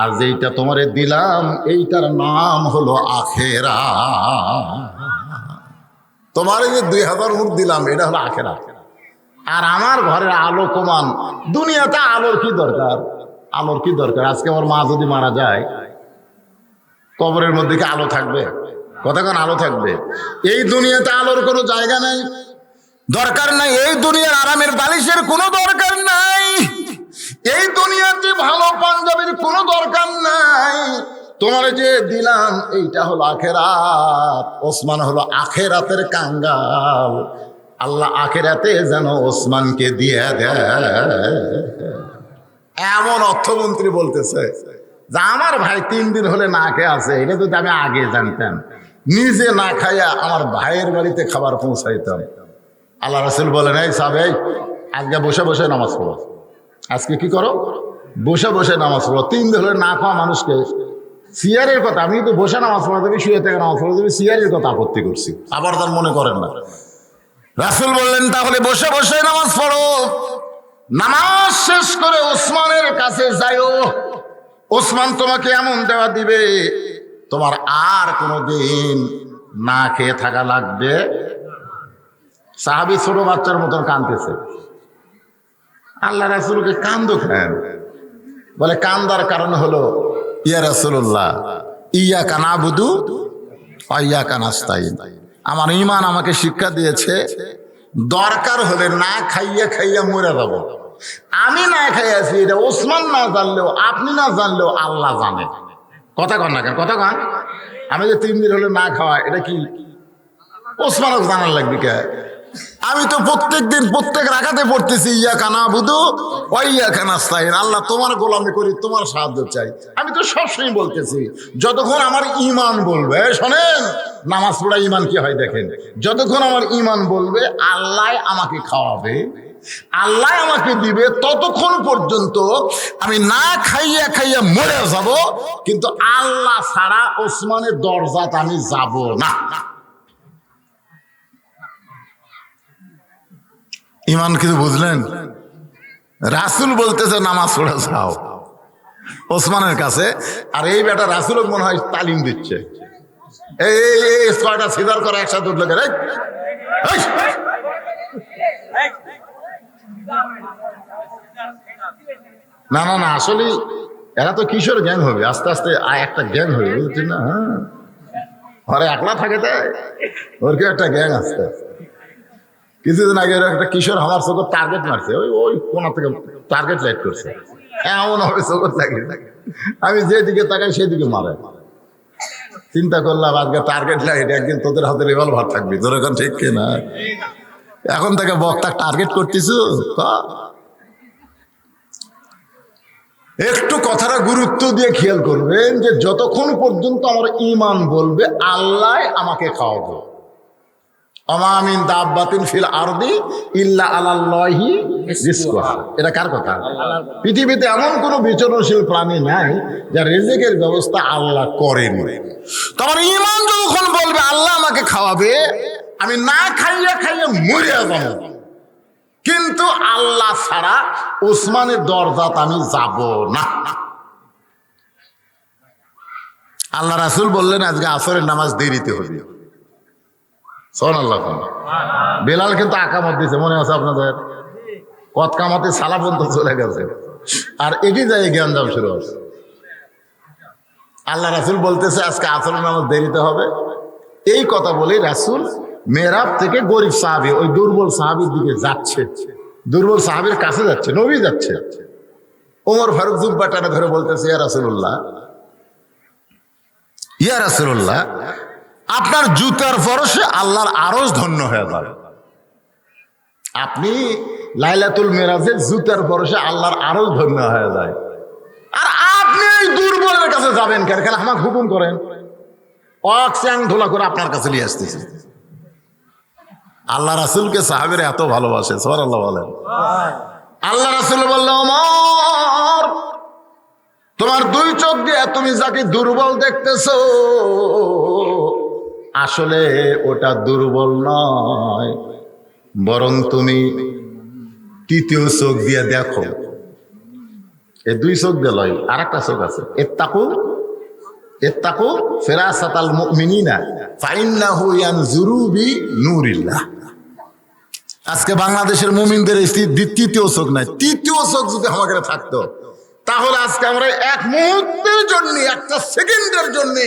আর যেইটা তোমারে দিলাম এইটার নাম হলো আখেরা। তোমার এই যে 2000 উট দিলাম এটা হলো আখেরা। আর আমার ঘরের আলো কমান, দুনিয়াতে আলোর কি দরকার? আলোর কি দরকার? আজকে আমার মা যদি মারা যায়, কবরের মধ্যে কি আলো থাকবে? কতক্ষণ আলো থাকবে? এই দুনিয়াতে আলোর কোনো জায়গা নাই, দরকার নাই। এই দুনিয়ার আরামের বালিশের কোনো দরকার নাই, এই দুনিয়াতে ভালো পাঞ্জাবির কোনো দরকার নাই। তোমার যে দিলাম এইটা হলো আখেরাত। ওসমান হলো আখেরাতের কাঙ্গাল। আল্লাহ আখেরাতে যেন ওসমানকে দিয়ে দেয়। এমন অর্থমন্ত্রী বলতেছে যে আমার ভাই 3 দিন হলে না খেয়ে আছে, এটা যদি আমি আগে জানতাম নিজে না খাইয়া আমার ভাইয়ের বাড়িতে খাবার পৌঁছাইতাম। আল্লাহ রাসূল বলেন, এই সাহেব, আজকে বসে বসে নামাজ পড়ো। আজকে কি করো? বসে বসে নামাজ পড়ো। 3 দিন হলে না খাওয়া মানুষকে সিয়ারের কথা, আমি তো বসে নামাজ পড়া দেবে, শুয়ে থেকে নামাজ পড়া দেবে, সিয়ারের কথা আপত্তি করছি, আবার তার মনে করেন না। রাসূল বললেন, তাহলে বসে বসে নামাজ পড়ো। নামাজ শেষ করে ওসমানের কাছে যাইও, ওসমান তোমাকে এমন দেওয়া দিবে তোমার আর কোনোদিন না খেয়ে থাকা লাগবে। সাহাবী ছোট বাচ্চার মতন কাঁদতেছে। আল্লাহ রাসূলকে কান্দো কেন? বলে, কান্দার কারণ হলো, ইয়া রাসূলুল্লাহ, ইয়াকা নাবুদু ওয়া ইয়াকা নাস্তাইন। আমার ঈমান আমাকে শিক্ষা দিয়েছে দরকার হলে না খাইয়া খাইয়া মরে যাব। আমি না খাইয়াছি এটা ওসমান না জানলেও, আপনি না জানলেও আল্লাহ জানে। কথা কন না কেন? কথা কন। আমি যে 3 দিন হলে না খাওয়া, এটা কি ওসমানও জানার লাগবে কে? আমি তো প্রত্যেক দিন প্রত্যেক রাকাতে পড়তেছি, ইয়াকা নাবুদু ওয়া ইয়াকা নাস্তাইন। আল্লাহ তোমার গোলামি করি, তোমার সাহায্য চাই। আমি তো সবসময় বলতেছি, যতক্ষণ আমার ঈমান বলবে, শোনেন, নামাজ পড়া ঈমান কি হয় দেখেন, যতক্ষণ আমার ঈমান বলবে আল্লাহ আমাকে খাওয়াবে, আল্লাহ আমাকে দিবে, ততক্ষণ পর্যন্ত আমি না খাইয়া খাইয়া মরে যাব, কিন্তু আল্লাহ ছাড়া ওসমানের দরজাত আমি যাব না। ঈমান কিছু বুঝলেন? রাসূল বলতেছে নামাজ পড়ে যাও ওসমানের কাছে, আর এই বেটা রাসূল মনে হয় তালিম দিচ্ছে। এই ছয়টা সিজার করা একসাথে উঠলো, না না না, আসলে এরা তো কিশোর গ্যাং হবে, আস্তে আস্তে একটা গ্যাং হবে, বুঝছেন না? হ্যাঁ, ঘরে একলা থাকে তাই ওর কি একটা গ্যাং আসতে। কিছুদিন আগে একটা কিশোর আমার চোখে টার্গেট মারছে, ওই কোনা থেকে টার্গেট লাইট করছে, এমন হবে চোখের থাকে, আমি যেদিকে তাকাই সেদিকে মারে। চিন্তা করলাম আজকে টার্গেট লাইট, একদিন তোদের হাতে রিভলভার থাকবি, তোর এখন ঠিক কিনা? এখন থেকে বক্তা টার্গেট করতেছ। একটু কথাটা গুরুত্ব দিয়ে খেয়াল করবেন যে যতক্ষণ পর্যন্ত আমার ঈমান বলবে আল্লাহ আমাকে খাওয়াবো। ওমা মিন দাব্বাতিন ফিল আরদি ইল্লা আলাল্লাহি রিজকুহা। এটা কার কথা? পৃথিবীতে এমন কোনো বিচরণশীল প্রাণী নাই যার রিজিকের ব্যবস্থা আল্লাহ করেন। তোমার ঈমান যখন বলবে আল্লাহ আমাকে খাওয়াবে, আমি না খাইয়া খাইয়া মরে যাব, কিন্তু আল্লাহ ছাড়া ওসমানের দরজাত আমি যাব না। আল্লাহ রাসূল বললেন আজকে আসরের নামাজ দেরিতে হবে। সুবহানাল্লাহ। বেলাল কিন্তু আকামত দিয়েছে, মনে আছে আপনাদের? কত কামাতে সালা পর্যন্ত চলে গেছে, আর একই জায়গায় জ্ঞানজাম শুরু হচ্ছে। আল্লাহ রাসূল বলতেছে আজকে আসরের নামাজ দেরিতে হবে। এই কথা বলে রাসূল মেহরাব থেকে গরিব সাহাবী, ওই দুর্বল সাহাবীর দিকে যাচ্ছে, দুর্বল সাহাবীর কাছে যাচ্ছে, নবী যাচ্ছে। ওমর ফারুক জুব্বা টানে ধরে বলতেছে, ইয়া রাসূলুল্লাহ, ইয়া রাসূলুল্লাহ, আপনার জুতার পরশে আল্লাহর আরশ ধন্য হয়ে যাবে। আপনি লাইলাতুল মেরাজের জুতার পরশে আল্লাহর আরশ ধন্য হয়ে যায়, আর আপনি এই দুর্বলের কাছে যাবেন কেন? কেন আমাকে হুকুম করেন, অক্সাং ধোলা করে আপনার কাছে নিয়ে আসতেছে। আল্লাহ রাসূলকে সাহাবীরা এত ভালোবাসে, সুবহানাল্লাহ বলেন। আল্লাহ রাসূল বলল, ওমর তোমার দুই চোখ দিয়ে তুমি যাকে দুর্বল দেখতেছো আসলে ওটা দুর্বল নয়, বরং তুমি তৃতীয় চোখ দিয়ে দেখো। এই দুই চোখ দিয়ে লয়, আর একটা চোখ আছে, ইত্তাকু ফিরাসাতাল মুমিনিনা ফাইন্নাহু ইয়ানজুরু বিনূরিল্লাহ। আজকে বাংলাদেশের মুমিনদের এই তৃতীয় চোখ নাই। তৃতীয় চোখ যদি আমাদের থাকতো তাহলে আজকে আমরা এক মুহূর্তের জন্য, একটা সেকেন্ডের জন্য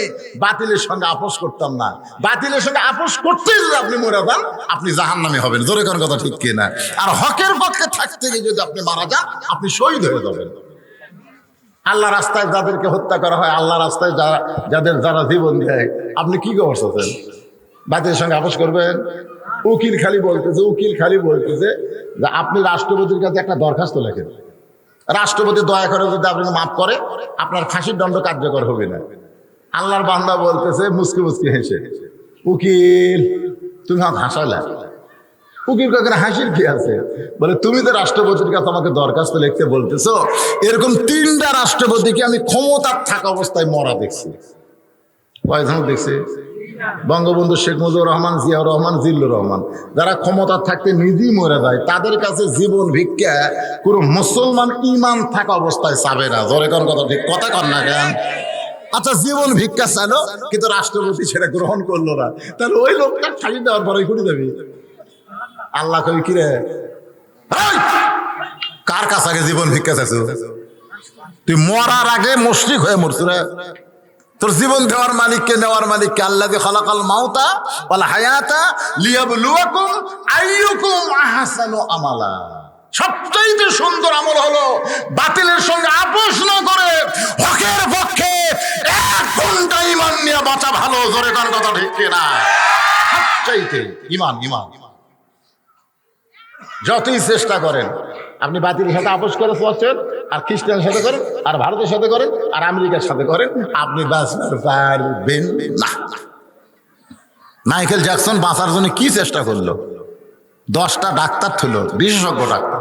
বাতিলের সঙ্গে আপোষ করতাম না। বাতিলের সঙ্গে আপোষ করতে যদি আপনি মরে যান, আপনি জাহান্নামী হবেন। জোরে কোন কথা ঠিক কিনা? আর হকের পক্ষে থাকতে গিয়ে যদি আপনি মারা যান, আপনি শহীদ হয়ে যাবেন। আল্লাহ রাস্তায় যাদেরকে হত্যা করা হয়, আল্লাহ রাস্তায় যারা জীবন দেয়, আপনি কি করছেন? বাতিলের সঙ্গে আপোষ করবেন? উকিল খালি বলতেছে যে আপনি রাষ্ট্রপতির কাছে একটা দরখাস্ত লেখেন, রাষ্ট্রপতি দয়া করে যদি আপনাকে মাফ করে আপনার ফাঁসির দণ্ড কার্যকর হবে না। আল্লাহর বান্দা বলতেছে মুচকি মুচকি হেসে, উকিল তুমি আমাকে হাসালে। উকিল কাকে হাসির কি আছে? বলে তুমি তো রাষ্ট্রপতির কাছে আমাকে দরখাস্ত লিখতে বলতেছো, এরকম 3টা রাষ্ট্রপতিকে আমি ক্ষমতার থাকা অবস্থায় মরা দেখছি। কয়জন দেখছি? বঙ্গবন্ধু শেখ মুজিবুর রহমান, জিয়াউর রহমান, জিল্লুর রহমান, যারা ক্ষমতার থাকতে নিজেই মরে যায়, তাদের কাছে জীবন ভিক্ষা কোন মুসলমান ইমান থাকা অবস্থায় চাবে না। জোরে কোন কথা ঠিক কথা কর না কেন? আচ্ছা জীবন ভিক্ষা চাইলো কিন্তু রাষ্ট্রপতি সেটা গ্রহণ করলো না, তাহলে ওই লোকটা ফাঁসি দেওয়ার পরে করে দেবে। আল্লাহ কই কিরে কার কাছে আগে জীবন ভিক্ষা চাইছো? তুই মরার আগে মুশরিক হয়ে মরছ রে। তোর জীবন দেওয়ার মালিককে, নেওয়ার মালিককে, আল্লাযী খালাকাল মাউতা ওয়াল হায়াতা লিয়াবলুয়াকুম আইয়ুকুম আহসানু আমালা। সবচেয়ে সুন্দর আমল হলো বাতিলের সঙ্গে আপোষ না করে হকের পক্ষে 1 ঘন্টা ঈমান নিয়ে বাঁচা ভালো। জোরে কার কথা ঠিক কিনা? সবচেয়ে ঈমান। যতই চেষ্টা করেন আপনি বাতিলের সাথে আপোষ করে বসছেন, আর খ্রিস্টানের সাথে করেন, আর ভারতের সাথে করেন, আর আমেরিকার সাথে করেন, আপনি বাঁচতে পারবেন না। মাইকেল জ্যাকসন বাঁচার জন্য কি চেষ্টা করলো? 10টা ডাক্তার ছিল, বিশেষজ্ঞ ডাক্তার,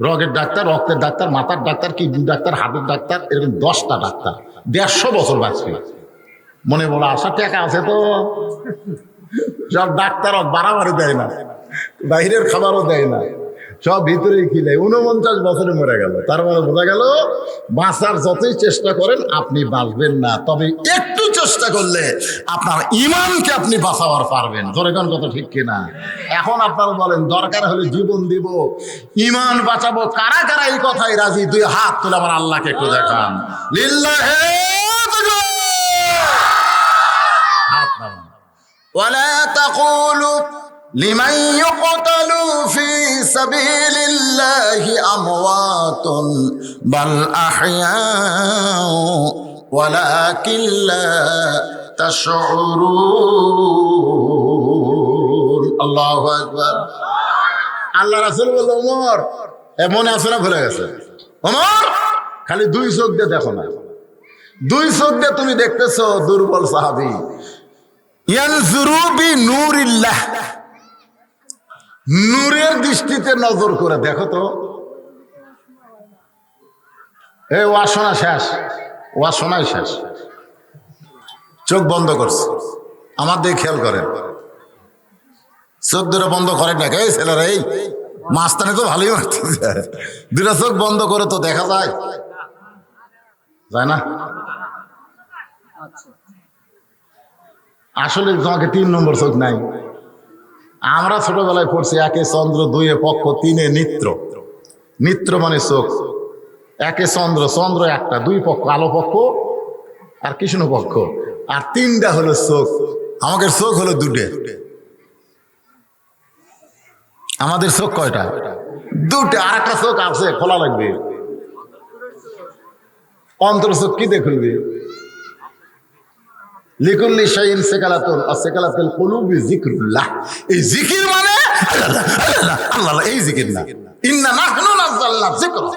রগের ডাক্তার, রক্তের ডাক্তার, মাথার ডাক্তার, কিডনি ডাক্তার, হার্টের ডাক্তার, এরকম 10টা ডাক্তার। 150 বছর বাঁচবে। মনে বলো আশা টাকা আছে তো, সব ডাক্তার বাড়াবাড়ি দেয় না, বাইরের খাবারও দেয় না, সব ভিতরেই খিলে 49 বছরে মরে গেল। তার মানে বোঝা গেল বাঁচার যতই চেষ্টা করেন আপনি বাঁচবেন না, তবে একটু চেষ্টা করলে আপনার ঈমানকে আপনি বাঁচাবার পারবেন। ধরে কোন কথা ঠিক কিনা? এখন আপনারা বলেন দরকার হলে জীবন দিব, ঈমান বাঁচাবো, কারা কারা এই কথাই রাজি? 2 হাত তুলে আমার আল্লাহকে একটু দেখান। লিল্লাহি হাত নামান। ওয়ালা তাকুলু লিমান ইউকতালু ফি সাবিলিল্লাহি আমওয়াতুন বাল আহইয়াউ ওয়ালাকিন লা তাশউরুন। আল্লাহু আকবার। আল্লাহ রাসূল বলল, ওমর মনে আছে না ভুলে গেছে? ওমর খালি 2 চোখ দিয়ে দেখো না, 2 চোখ দিয়ে তুমি দেখতেছো দুর্বল সাহাবী। ইয়ানজুরু বিনূরিল্লাহ, নূরের দৃষ্টিতে নজর করে দেখো তো। এই ওয়াজ শোনা শেষ, ওয়াজ শোনাই শেষ, চোখ বন্ধ করছে। আমার দিকে খেয়াল করেন, চোখ দুটো বন্ধ করেন না কে ছেলেরা? এই মাস্তানি তো ভালোই মারতেছে। 2টা চোখ বন্ধ করে তো দেখা যায়, যায় না? আসলে তোমাকে 3 নম্বর চোখ নাই। আমরা ছোটবেলায় পড়ছি 1 চন্দ্র, 2 পক্ষ, 3 নিত্র। নিত্র মানে চোখ, 1 চন্দ্র, চন্দ্র একটা, 2 পক্ষ, আলো পক্ষ আর কৃষ্ণ পক্ষ, আর 3টা হলো চোখ। আমাদের চোখ হলো 2টে। আমাদের চোখ কয়টা? 2টে। আর একটা চোখ আছে, খোলা লাগবে। অন্তর চোখ কি দিয়ে খুলবে? লিকুল্লি শাইইন সিকালাতুন আর সিকালাতুল কুলুবি যিকরুল্লাহ। এই জিকির মানে আল্লাহ, এই জিকির না। ইন্না নাহনু নাযালনা যিকরা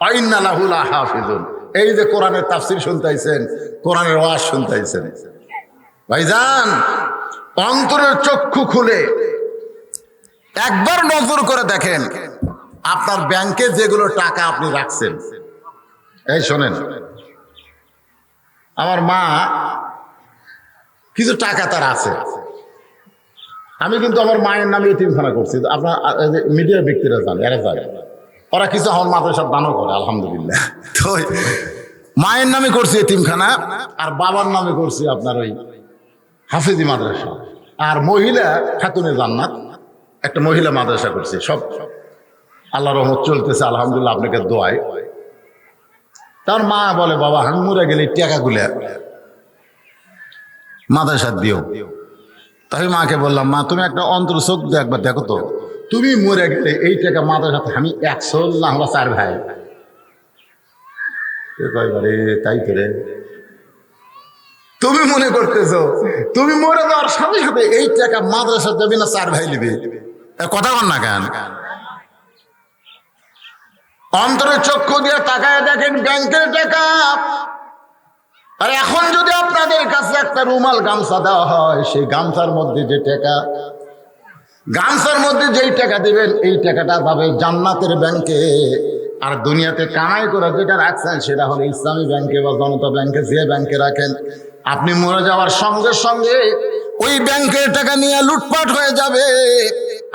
ওয়া ইন্না লাহু লাহাফিজুন। এই যে কোরআনের তাফসীর শুনতেছেন, কোরআনের ওয়াজ শুনতেছেন, ভাইজান অন্তরের চক্ষু খুলে একবার নজর করে দেখেন আপনার ব্যাংকে যেগুলো টাকা আপনি রাখছেন, এই শোনেন, আমার মা কিছু টাকা তার আছে, আমি কিন্তু আমার মায়ের নামে এতিমখানা করছি। আপনার মিডিয়ার ব্যক্তিরা জানে, এরা জানে, ওরা কিছু আমার মাদ্রাসার দানও করে আলহামদুলিল্লাহ। তো মায়ের নামে করছি এতিমখানা, আর বাবার নামে করছি আপনার ওই হাফিজি মাদ্রাসা, আর মহিলা খাতুনে জান্নাত একটা মহিলা মাদ্রাসা করছি। সব আল্লাহ রহমত চলতেছে আলহামদুলিল্লাহ, আপনাকে দোয়ায়। তার মা বলে, বাবা আমি মরে গেলে টাকাগুলো মাদ্রাসা দিও। তাই মাকে বললাম, মা তুমি একটা অন্তর চোখ দিয়ে একবার দেখো তো, তুমি মরে গেলে এই টাকা মাদ্রাসাতে আমি 100 না আমরা 4 ভাই। কয়বারে তাই তো রে, তুমি মনে করতেছো তুমি মরে যাওয়ার সাথে সাথে এই টাকা মাদ্রাসা দেবে না 4 ভাই নেবে? কথা বল না কেন? অন্তরে চক্ষু দিয়ে তাকায় দেখেন ব্যাংকের টাকা। আর এখন যদি আপনাদের কাছে একটা রুমাল গামছা দেওয়া হয়, সেই গামছার মধ্যে যে টাকা, গামছার মধ্যে যেই টাকা দিবেন এই টাকাটা পাবে জান্নাতের ব্যাংকে। আর দুনিয়াতে কামাই করে যেটা রাখছেন সেটা হলো ইসলামী ব্যাংকে বা জনতা ব্যাংকে, যে ব্যাংকে রাখেন আপনি মরে যাওয়ার সঙ্গে সঙ্গে ওই ব্যাংকের টাকা নিয়ে লুটপাট হয়ে যাবে।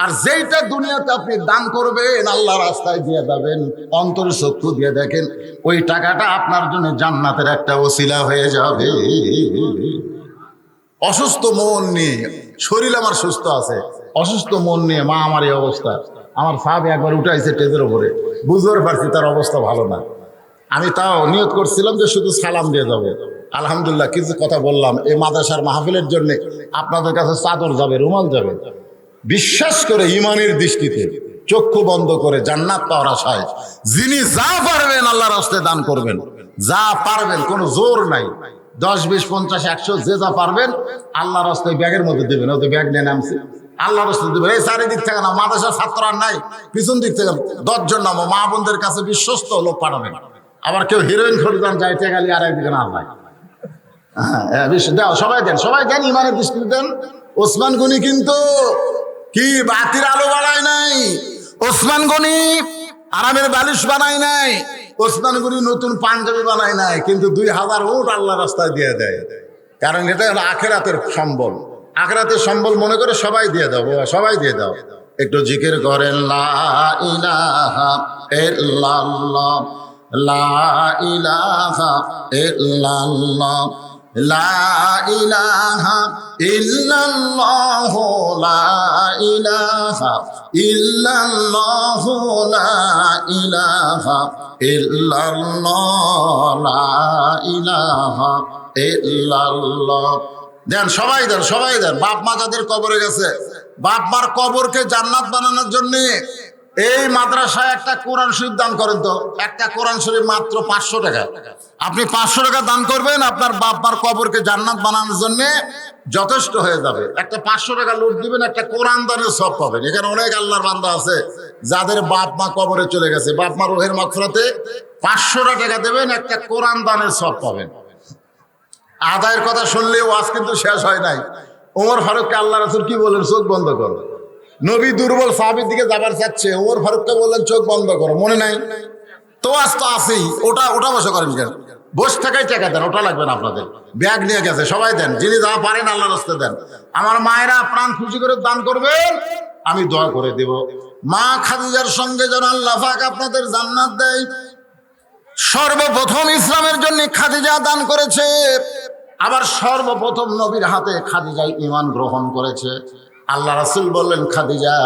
আর যেইটা দুনিয়াতে আপনি দান করবেন, আল্লাহ রাস্তায় দিয়ে যাবেন, অন্তর চক্ষু দিয়ে দেখেন ওই টাকাটা আপনার জন্য জান্নাতের একটা ওসিলা হয়ে যাবে। অসুস্থ মন নিয়ে, শরীর আমার সুস্থ আছে, অসুস্থ মন নিয়ে মা আমার এই অবস্থা। আমার সাহেব একবার উঠাইছে টেজের উপরে, বুঝতে পারছি তার অবস্থা ভালো না। আমি তাও নিয়ত করছিলাম যে শুধু সালাম দিয়ে যাবো। আলহামদুলিল্লাহ কিছু কথা বললাম। এই মাদ্রাসার মাহফিলের জন্য আপনাদের কাছে চাদর যাবে, রুমাল যাবে। বিশ্বাস করে ইমানের দৃষ্টিতে চক্ষু বন্ধ করে জান্নাত পাওয়ার আশায় যিনি যা পারবেন আল্লাহ রাস্তায় দান করবেন, যা পারবেন, কোনো জোর নাই। 10, 20, 50, 100 যে যা পারবেন আল্লাহ রাস্তায় ব্যাগের মধ্যে দেবেন। ওদের ব্যাগ নিয়ে নামছে, আল্লাহ রাস্তায় দেবেন। এই চারিদিক থেকে না, মাদ্রাসার ছাত্র আর নাই, পিছন দিক থেকে 10 জন নামো, মা বোনদের কাছে বিশ্বস্ত লোক পাঠাবেন। আবার কেউ হিরোইন খরিদান যায় টেকালি আর একদিকে না যায়। হ্যাঁ দাও, সবাই দেন, সবাই দেন, ইমানের দৃষ্টিতে দেন। ওসমান গনি কিন্তু কি বাতির আলো বানায় নাই, ওসমান গনি আরামের বালিশ বানায় নাই, ওসমান গনি নতুন পাঞ্জাবি বানায় নাই, কিন্তু 2000 উট আল্লাহ রাস্তায় দিয়ে দেয়। কারণ এটা হলো আখেরাতের সম্বল। আখেরাতের সম্বল মনে করে সবাই দিয়ে দাও, সবাই দিয়ে দাও। একটু জিকির করেন, লা ইলাহা ইল্লাল্লাহ, লা ইলাহা ইল্লাল্লাহ, লা ইলাহা ইল্লাল্লাহ, লা ইলাহা ইল্লাল্লাহ, লা ইলাহা ইল্লাল্লাহ, লা ইলাহা ইল্লাল্লাহ। দেন, সবাই দেন, সবাই দেন। বাপ মা যাদের কবরে গেছে, বাপ মার কবরকে জান্নাত বানানোর জন্য এই মাদ্রাসায় একটা কোরআন শরীফ দান করেন তো। একটা কোরআন শরীফ মাত্র 500 টাকা। আপনি 500 টাকা দান করবেন, আপনার বাপ মার কবরকে জান্নাত বানানোর জন্য যথেষ্ট হয়ে যাবে। একটা 500 টাকা লুট দিবেন, একটা কোরআন দানের সব পাবেন। এখানে অনেক আল্লাহর বান্দা আছে যাদের বাপ মা কবরে চলে গেছে, বাপ মা রুহের মাগফিরাতে 500 টাকা দেবেন, একটা কোরআন দানের সব পাবেন। আদায়ের কথা শুনলে ওয়াজ কিন্তু শেষ হয় নাই। ওমর ফারুককে আল্লাহ রাসূল কি বলেন? চোখ বন্ধ করো। নবী দুর্বল সাহাবীর দিকে যাবার চাচ্ছে, ওমর ফারুককে বললেন চোখ বন্ধ করো। মনে নাই তো? আজ তো আছেই। ওটা বসে করেন কেন? বসে থাকাই টাকা দেন, ওটা লাগবে না আপনাদের। ব্যাগ নিয়ে গেছে, সবাই দেন, যিনি যা পারেন আল্লাহর রাস্তায় দেন। আমার মায়েরা প্রাণ খুশি করে দান করবেন, আমি দোয়া করে দেব। মা খাদিজার সঙ্গে যেন আল্লাহ পাক আপনাদের জান্নাত দেয়। সর্বপ্রথম ইসলামের জন্য খাদিজা দান করেছে, আবার সর্বপ্রথম নবীর হাতে খাদিজাই ঈমান গ্রহণ করেছে। আল্লাহ রাসূল বললেন, খাদিজা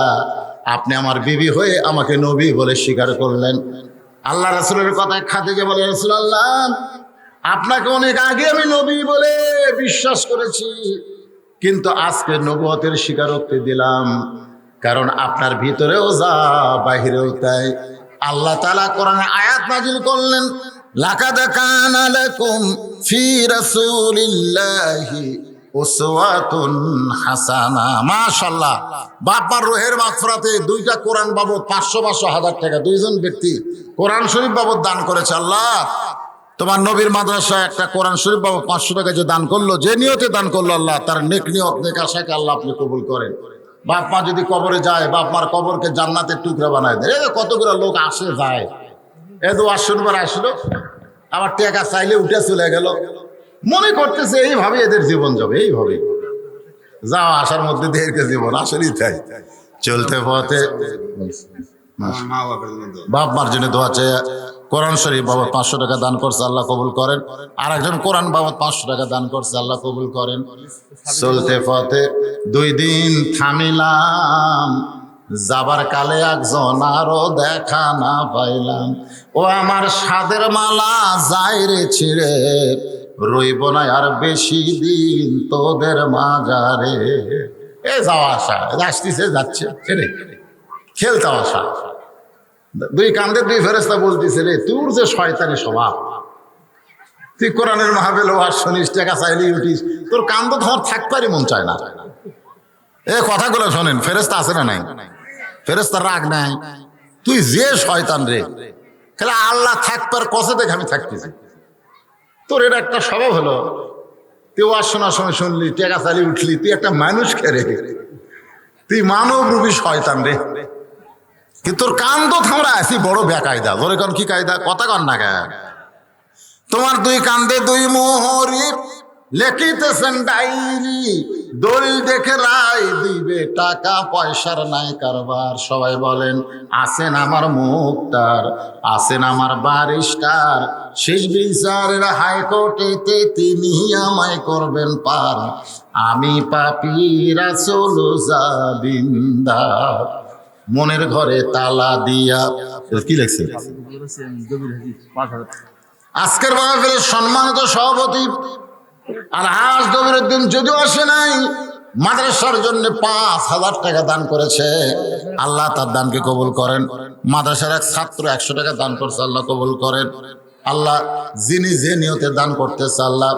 আপনি আমার বিবি হয়ে আমাকে নবী বলে স্বীকার করলেন। আল্লাহ রাসূলের কথায় খাদিজা বলে, রাসূলুল্লাহ আপনাকে অনেক আগে আমি নবী বলে বিশ্বাস করেছি, কিন্তু আজকে নবুয়তের স্বীকারোক্তি দিলাম, কারণ আপনার ভিতরেও যা বাহিরেও তাই। আল্লাহ তাআলা কোরআনে আয়াত নাজিল করলেন, লাকাদ কানা লাকুম ফি রাসূলিল্লাহি উসওয়াতুন হাসানা। মাশাআল্লাহ। বাবার রুহের মাগফিরাতে 2টা কোরআন বাবদ 500-500 টাকা 2জন ব্যক্তি কোরআন শরীফ বাবদ দান করেছে। আল্লাহ তোমার নবীর মাদ্রাসায় একটা কোরআন শরীফ বাবদ 500 টাকা যে দান করলো, যে নিয়তে দান করলো, আল্লাহ তার নেক নিয়ত নেক আশাকে আল্লাহ আপনি কবুল করেন। বাপ মা যদি কবরে যায়, বাপ মার কবরকে জান্নাতের টুকরা বানায় দেয়। কতগুলো লোক আসে যায়, এ তো আসনবার আসলো, আবার টাকা চাইলে উঠে চলে গেল, মনে করতেছে এইভাবে এদের জীবন যাবে, এইভাবে যাওয়া আসার মধ্যে দেরকে জীবন আসলেই তাই। চলতে পথে বাপ মার জন্য দোয়া চাই। কোরআন শরীফ বাবদ 500 টাকা দান করছে, আল্লাহ কবুল করেন। আর একজন কোরআন বাবদ 500 টাকা দান করছে, আল্লাহ কবুল করেন। চলতে পথে 2 দিন থামিলাম, যাবার কালে একজন আরো দেখা না পাইলাম। ও আমার সাদের মালা যায় রে ছিঁড়ে, রইব না আর বেশি দিন তোদের মাজারে। এ যাওয়া আসা, আসতেছে যাচ্ছে, খেলতে আসা। 2 কান্দে 2 ফেরেশতা বলতেছে, রে তোর যে শয়তানি স্বভাব, তুই কোরআনের মাহফিল ওয়াজ শুনিস, টাকা চাইলেই উঠিস, তোর কান্দ তোমার থাকবারই মন চায় না। এ কথাগুলো শোনেন, ফেরেশতা আছে না নাই? ফেরেশতার রাগ নাই, তুই যে শয়তান রে, তাহলে আল্লাহ থাকবার কষে দেখে আমি থাকতেছি। তোর এটা একটা স্বভাব হলো, তুই ওয়াজ শোনার সময় শুনলি, টাকা চাইলে উঠলি, তুই একটা মানুষ খেরে, তুই মানব রূপী শয়তান রে। কিন্তু তোর কান তো থামড়া আছি বড় বেকায়দা। ধরে কন কি কায়দা, কথা কন না কেন? তোমার 2 কান্দে 2 মোহরি, লেখিতেছেন ডাইরি, দলিল দেখে রায় দিবে, টাকা পয়সার নাই কারবার। সবাই বলেন আছেন আমার মুক্তার, আছেন আমার বারিস্টার, শেষ বিচারের হাইকোর্টেতে তিনি আমায় করবেন পার। আমি পাপী রাসূল জাবিন্দার, মনের ঘরে তালা দিয়া। কি লেখছে? আজকের মাহফিলের সম্মানিত সভাপতি আলহাজ দবিরউদ্দিন যদিও আসে নাই, মাদ্রাসার জন্য 5,000 টাকা দান করেছে, আল্লাহ তার দানকে কবুল করেন। মাদ্রাসার এক ছাত্র 100 টাকা দান করছে, আল্লাহ কবুল করেন। আল্লাহ যিনি যে নিয়তে দান করতেছে, আল্লাহ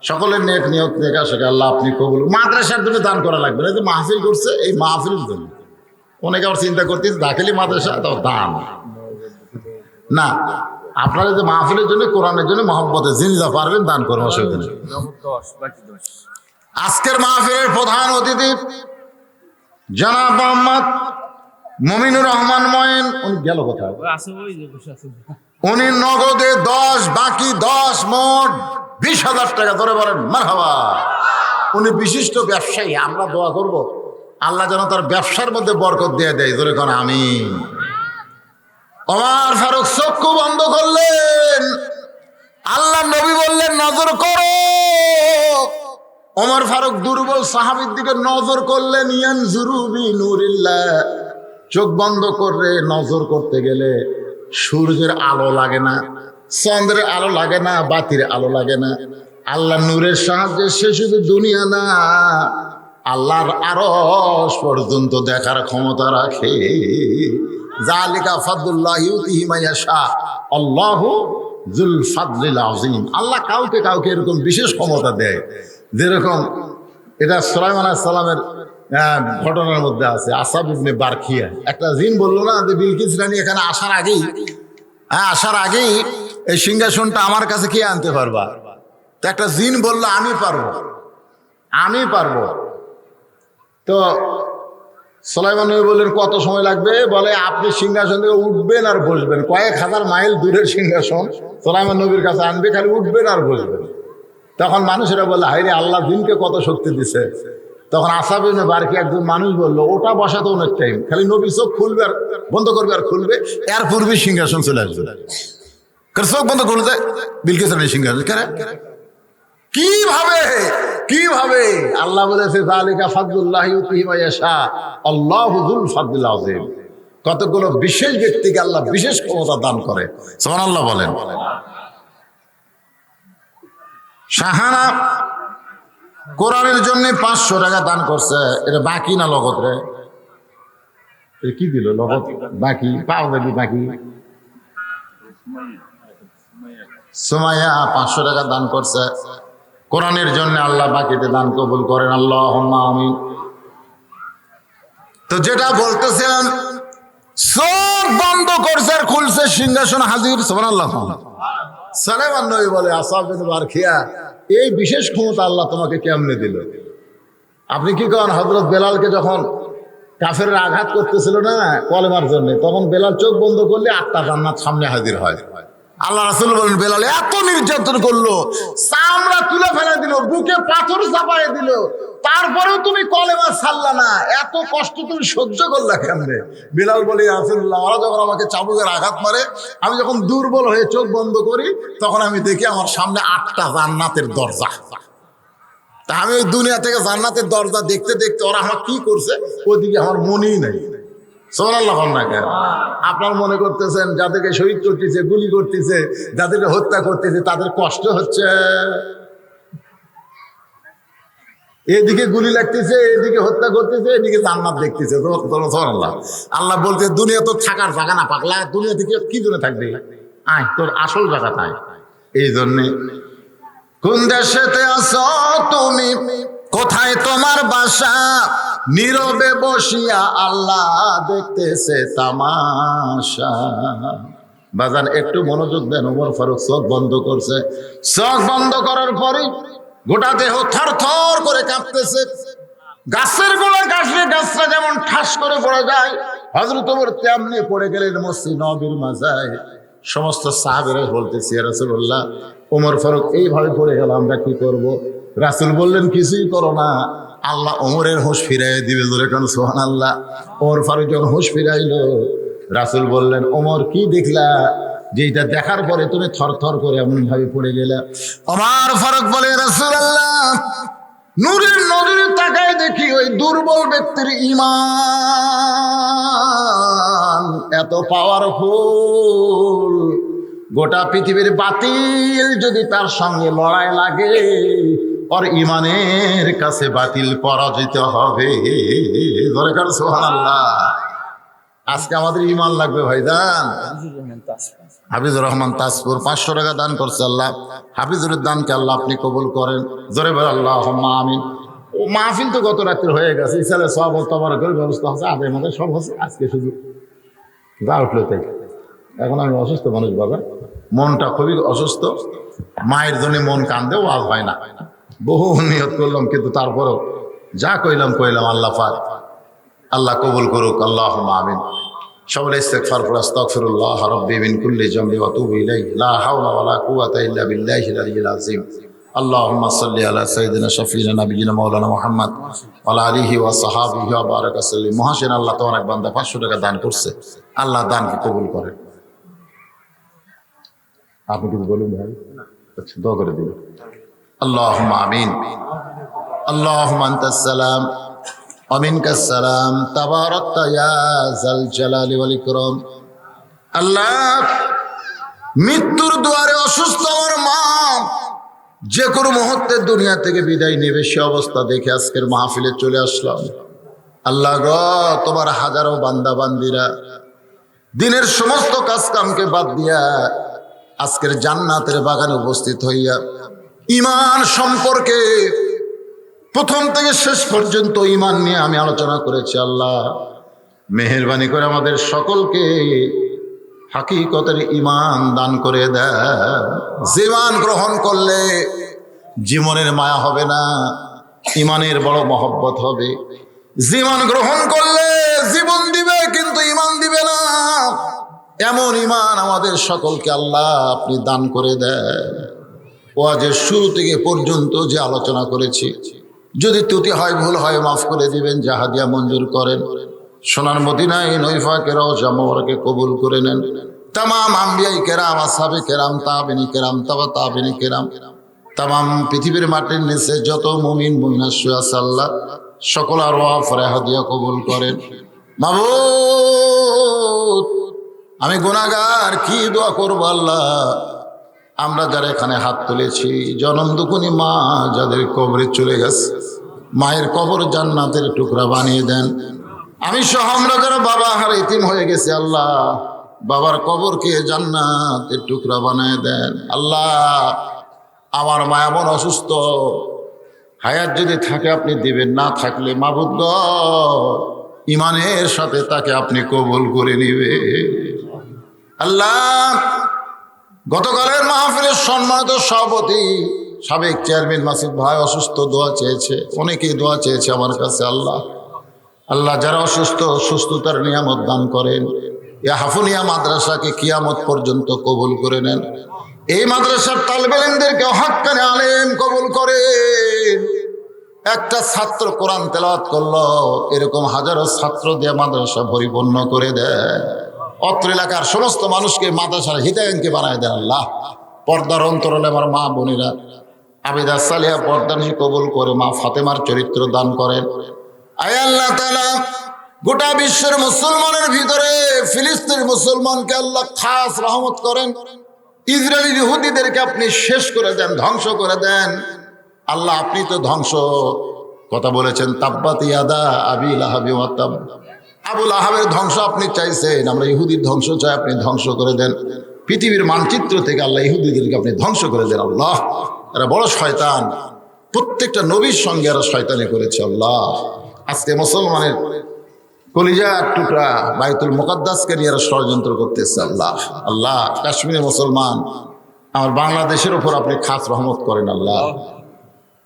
সকলের নেক নিয়ত থেকে আসে, আল্লাহ আপনি কবুল। মাদ্রাসার জন্য দান করা লাগবে না, যে মাহফিল করছে এই মাহফিলের জন্য। অনেকে আবার চিন্তা করতেছে দাখিলি মাদ্রাসা তাও দান না, আপনারা যে মাহফিলের জন্য, কোরআনের জন্য, মহব্বতে যিনি যা পারবেন দান করুন, অসুবিধা নেই। আজকের মাহফিলের প্রধান অতিথি জনাব মোহাম্মদ মমিনুর রহমান ময়েন, উনি গেল কোথায়? উনি নগদে 10, বাকি 10, মোট 20,000 টাকা। ধরে বলেন মারহাবা। উনি বিশিষ্ট ব্যবসায়ী, আমরা দোয়া করব আল্লাহ যেন তার ব্যবসার মধ্যে বরকত দিয়ে দেয়। ধরে কোন আমিন। ওমর ফারুক চক্ষু বন্ধ করলেন, আল্লাহ নবী বললেন নজর করো। ওমর ফারুক দুর্বল সাহাবীর দিকে নজর করলেন, ইয়ানজুরু বিনুরিল্লাহ, চোখ বন্ধ করে নজর করতে গেলে সূর্যের আলো লাগে না, চন্দ্রের আলো লাগে না, বাতির আলো লাগে না। আল্লাহ নূরের সাহায্যে সে শুধু দুনিয়া না, আল্লাহর আরশ পর্যন্ত দেখার ক্ষমতা রাখে। যালিকা ফাদলুল্লাহি ইউতিহি মান ইয়াশা, আল্লাহু যুল ফাদলিল আযীম। আল্লাহ কাউকে কাউকে এরকম বিশেষ ক্ষমতা দেয়, যেরকম এটা সুলাইমান আলাইহিস সালামের ঘটনার মধ্যে আছে। আসাব ইবনে বারখিয়া একটা জিন বলল না যে বিলকিস রানী এখানে আসার আগেই এই সিংহাসনটা আমার কাছে কে আনতে পারবা? তো একটা জিন বলল আমি পারবো। তো সুলাইমান নবী বললেন কত সময় লাগবে? বলে আপনি সিংহাসন থেকে উঠবেন আর বসবেন, কয়েক হাজার মাইল দূরের সিংহাসন সুলাইমান নবীর কাছে আনবে, খালি উঠবেন আর বসবেন। তখন মানুষেরা বললো হায় রে, আল্লাহ জিনকে কত শক্তি দিছে। তখন আসাব ইবনে বারকি একজন মানুষ বলল ওটা বসাতে অনেক টাইম, খালি নবী চোখ খুলবে আর বন্ধ করবে আর খুলবে, এর পূর্বে সিংহাসন চলে আসবে। চোখ বন্ধ করলে যায় বিলকিস রানীর সিংহাসন। কিভাবে আল্লাহ বলেছে যালিকা ফাদলুল্লাহি ইউতিহি মান ইয়াশা, আল্লাহু যুল ফাদলিল আযীম। কতগুলো বিশেষ ব্যক্তিকে আল্লাহ বিশেষ ক্ষমতা দান করে, সুবহানাল্লাহ বলেন। শাহানা কোরআনের জন্য 500 টাকা দান করছে, এটা বাকি না লগত রে? কি দিল লগত? বাকি পাও দেবি বাকি। সুমাইয়া 500 টাকা দান করছে কোরআনের জন্য, আল্লাহ বাকিতে দান কবুল করেন, আল্লাহুম্মা আমিন। তো যেটা বলতেছিলাম, চোখ বন্ধ করছে আর খুলছে, সিংহাসন হাজির, সুবহানাল্লাহ। সুলাইমান নবী বলে আসাব ইবনে বারখিয়া, এই বিশেষ ক্ষমতা আল্লাহ তোমাকে কেমনে দিল? আপনি কি করেন? হযরত বেলালকে যখন কাফেররা আঘাত করতেছিল না কলেমার জন্য, তখন বেলাল চোখ বন্ধ করলে 8টা জান্নাত সামনে হাজির হয়। আল্লাহ রাসূল বলেন, বেলাল এত নির্যাতন করলো, চামড়া তুলে ফেলে দিল, বুকে পাথর চাপায় দিল, তারপরেও তুমি কলেমা ছাড়লা না, এত কষ্ট তুমি সহ্য করলা কেমনে? বেলাল বলে, রাসূলুল্লাহ, ওরা যখন আমাকে চাবুকের আঘাত মারে, আমি যখন দুর্বল হয়ে চোখ বন্ধ করি, তখন আমি দেখি আমার সামনে 8টা জান্নাতের দরজা। তা আমি ওই দুনিয়া থেকে জান্নাতের দরজা দেখতে দেখতে ওরা আমার কি করছে ওইদিকে আমার মনেই নাই। সুবহানাল্লাহ। আপনার মনে করতেছেন যাদেরকে শহীদ করতেছে, গুলি করতেছে, যাদেরকে হত্যা করতেছে, তাদের কষ্ট হচ্ছে, এদিকে গুলি লাগতেছে, এদিকে হত্যা করতেছে, এদিকে জান্নাত দেখতেছে। সুবহানাল্লাহ। আল্লাহ বলতে, দুনিয়া তো থাকার জায়গা না পাগলা, দুনিয়া থেকে কি জন্য থাকবে, আয় তোর আসল জায়গা তাই। এই জন্যে, কোন দেশেতে আছো তুমি, কোথায় তোমার বাসা, নীরবে বসিয়া আল্লাহ দেখতেছে তামাশা। বাজান একটু মনোযোগ দেন। ওমর ফারুক চোখ বন্ধ করছে, চোখ বন্ধ করার পরে গোটা দেহ থর থর করে কাঁপতেছে। গাছের গোড়া গাছলে গাছটা যেমন ঠাস করে পড়ে যায়, হযরত ওমর তেমনি পড়ে গেলেন মসজিদ নববীর মাঝায়। সমস্ত সাহাবীরা বলতেছে, ইয়া রাসূলুল্লাহ, ওমর ফারুক এইভাবে পড়ে গেল, আমরা কি করব? রাসূল বললেন, কিছুই করো না, আল্লাহ ওমরের হুঁশ ফিরাই দিবে। জোরে কান সুবহানাল্লাহ। ওমর ফারুক যখন হুঁশ ফিরাইল, রাসূল বললেন, ওমর কি দেখলা যেটা দেখার পরে তুমি থরথর করে এমন ভাবে পড়ে গেলা? ওমর ফারুক বলে, রাসূলুল্লাহ, নূরের নজরে তাকায় দেখি ওই দুর্বল ব্যক্তির ঈমান এত পাওয়ারফুল, গোটা পৃথিবীর বাতিল যদি তার সঙ্গে লড়াই লাগে, ওর ঈমানের কাছে বাতিল পরাজিত হবে। দরকার সুবহানাল্লাহ। আজকে আমাদের ঈমান লাগবে ভাইজান। হাফিজুর রহমান তাজপুর 500 টাকা দান করছে। আল্লাহ হাফিজুরের দানকে আল্লাহ আপনি কবুল করেন। জোরে বলে আল্লাহুম্মা আমিন। ও মাহফিল তো গত রাত্রে হয়ে গেছে, ইসালে সব তবরকের ব্যবস্থা আছে, আগে আমাদের সব হচ্ছে, আজকে শুধু যা উঠলো তাই। এখন আমি অসুস্থ মানুষ বাবা, মনটা খুবই অসুস্থ, মায়ের জন্য মন কান্দে, ওয়াজ হয় না। বহু নিয়ত করলাম, কিন্তু তারপরেও যা কইলাম আল্লাহ পাক আল্লাহ কবুল করুক। আল্লাহুম্মা আমিন। সকলে ইস্তিগফার পড়ে, আস্তাগফিরুল্লাহ রাব্বি মিন কুল্লি যামবি ওয়া তুবু ইলাইহি, লা হাওলা ওয়ালা কুওয়াতা ইল্লা বিল্লাহিল আলিয়্যিল আযীম। আল্লাহুম্মা সাল্লি আলা সাইয়্যিদিনা শাফিঈনা নাবিয়িনা মাওলানা মুহাম্মদ ওয়া আলা আলিহি ওয়া সাহবিহি ওয়া বারাকা সাল্লিম। মহাসিন আল্লাহ তোমার এক বান্দা 500 টাকা দান করছে, আল্লাহ দানকে কবুল করেন। আপনি কিছু বলুন ভাই? আচ্ছা, দোয়া করে দিন। আল্লাহুম্মা আমিন। আল্লাহুম্মা আনতাস সালাম ওয়া মিনকাস সালাম, তাবারাকতা ইয়া যাল জালালি ওয়াল ইকরাম। আল্লাহ, মৃত্যুর দুয়ারে অসুস্থ আমার মা, যে কোনো মুহূর্তে দুনিয়া থেকে বিদায় নেবে, সে অবস্থা দেখে আজকের মাহফিলে চলে আসলাম। আল্লাহ গো, তোমার হাজারো বান্দা বান্দিরা দিনের সমস্ত কাজ কামকে বাদ দিয়া আজকের জান্নাতের বাগানে উপস্থিত হইয়া ঈমান সম্পর্কে প্রথম থেকে শেষ পর্যন্ত ঈমান নিয়ে আমি আলোচনা করেছি। আল্লাহ মেহেরবানি করে আমাদের সকলকে হাকিকতের ঈমান দান করে দেন। জীবন গ্রহণ করলে জীবনের মায়া হবে না, ঈমানের বড় মহব্বত হবে। জীবন গ্রহণ করলে জীবন দিবে, কিন্তু ঈমান দিবে না। এমন ঈমান আমাদের সকলকে আল্লাহ আপনি দান করে দেন। ওয়াজের শুরু থেকে পর্যন্ত যে আলোচনা করেছি, যদি ত্রুটি হয়, ভুল হয়, মাফ করে দিবেন, জাহাদিয়া মঞ্জুর করেন। সোনার মদিনায় নৈফা কেরাও জামরকে কবুল করে নেন। তামাম আম্বিয়াই কেরাম, আসহাবে কেরাম, তাবিনী কেরাম, তাবা তাবিনী কেরাম, তামাম পৃথিবীর মাটির নিচে যত মুমিন মুমিনা শুয়ে আছে, আল্লাহ সকল আরওয়াহ ফরহাদিয়া কবুল করেন। মাবুদ, আমি গুনাহগার, কি দোয়া করবো আল্লাহ? আমরা যারা এখানে হাত তুলেছি, জনম দুকুনি মা যাদের কবরে চলে গেছে, মায়ের কবর জান্নাতের টুকরা বানিয়ে দেন। আমি সহ আমরা যারা বাবা হার ইতিম হয়ে গেছে, আল্লাহ বাবার কবরকে জান্নাতের টুকরা বানিয়ে দেন। আল্লাহ, আমার মা এমন অসুস্থ, হায়াত যদি থাকে আপনি দিবেন, না থাকলে মাবুদ গো ঈমানের সাথে তাকে আপনি কবুল করে নিবে। আল্লাহ, গতকালের মাহফিলের সম্মানিত সভাপতি সাবেক চেয়ারম্যান মাসুদ ভাই অসুস্থ, দোয়া চেয়েছে, অনেকেই দোয়া চেয়েছে আমার কাছে। আল্লাহ আল্লাহ যারা অসুস্থ সুস্থতার নিয়ামত দান করেন। এই হাফুনিয়া মাদ্রাসাকে কিয়ামত পর্যন্ত কবুল করে নেন। এই মাদ্রাসার তালেবে ইলমদেরকে হক্কানে আলেম কবুল করেন। একটা ছাত্র কোরআন তেলাওয়াত করলো, এরকম হাজারো ছাত্র দিয়ে মাদ্রাসা পরিপূর্ণ করে দেয়। অত্র এলাকার সমস্ত মানুষকে মাদ্রাসার হিতাকাঙ্ক্ষী বানায় দেন আল্লাহ। পর্দার অন্তরালে আমার মা বোনেরা আবিদা সালিহা পর্দানিশী কবুল করে মা ফাতেমার চরিত্র দান করেন। আয় আল্লাহ তাআলা, গোটা বিশ্বের মুসলমানের ভিতরে ফিলিস্তিনের মুসলমানকে আল্লাহ খাস রহমত করেন। ইসরায়েলি ইহুদিদেরকে আপনি শেষ করে দেন, ধ্বংস করে দেন। আল্লাহ আপনি তো ধ্বংস কথা বলেছেন, তাব্বাত ইয়াদা আবি লাহাবি ওয়া তাব। আবু লাহাবের ধ্বংস আপনি চাইছেন, আমরা ইহুদির ধ্বংস চাই, আপনি ধ্বংস করে দেন। পৃথিবীর মানচিত্র থেকে আল্লাহ ইহুদিদেরকে আপনি ধ্বংস করে দেন আল্লাহ। এরা বড় শয়তান, প্রত্যেকটা নবীর সঙ্গে এরা শয়তানি করেছে আল্লাহ। আজকে মুসলমানের কলিজার টুকরা বাইতুল মুকাদ্দাসকে নিয়ে এরা ষড়যন্ত্র করতেছে আল্লাহ। আল্লাহ কাশ্মীরে মুসলমান আমার বাংলাদেশের উপর আপনি খাস রহমত করেন আল্লাহ।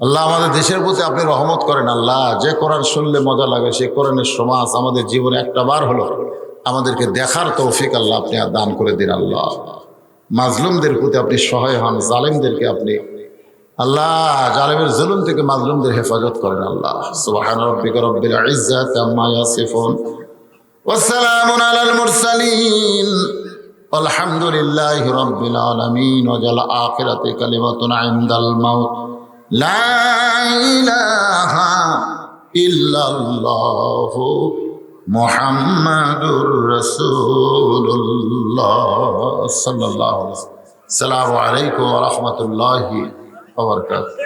আল্লাহ আমাদের দেশের প্রতি আপনি রহমত করেন আল্লাহ। যে কোরআন শুনলে মজা লাগে সেই কোরআনের সমাজ আমাদের জীবনে একটা বার হলো আমাদেরকে দেখার তৌফিক আল্লাহ আপনি দান করে দিন আল্লাহ। মাজলুমদের প্রতি আপনি সহায় হন, জালেমদেরকে আপনি আল্লাহ জালেমের জুলুম থেকে মাজলুমদের হেফাজত করেন আল্লাহ। সুবহান রাব্বিকা রাব্বিল ইজ্জাতি আম্মা ইয়াসিফুন ওয়া সালামুন আলাল মুরসালিন আলহামদুলিল্লাহি রাব্বিল আলামিন। ওয়া জাল আখিরাতি কালিমাতুন ইনদাল মাউত লা ইলাহা ইল্লাল্লাহু মুহাম্মাদুর রাসূলুল্লাহ সাল্লাল্লাহু আলাইহি ওয়াসাল্লাম। আসসালামু আলাইকুম ওয়া রাহমাতুল্লাহি ওয়া বারাকাতুহু।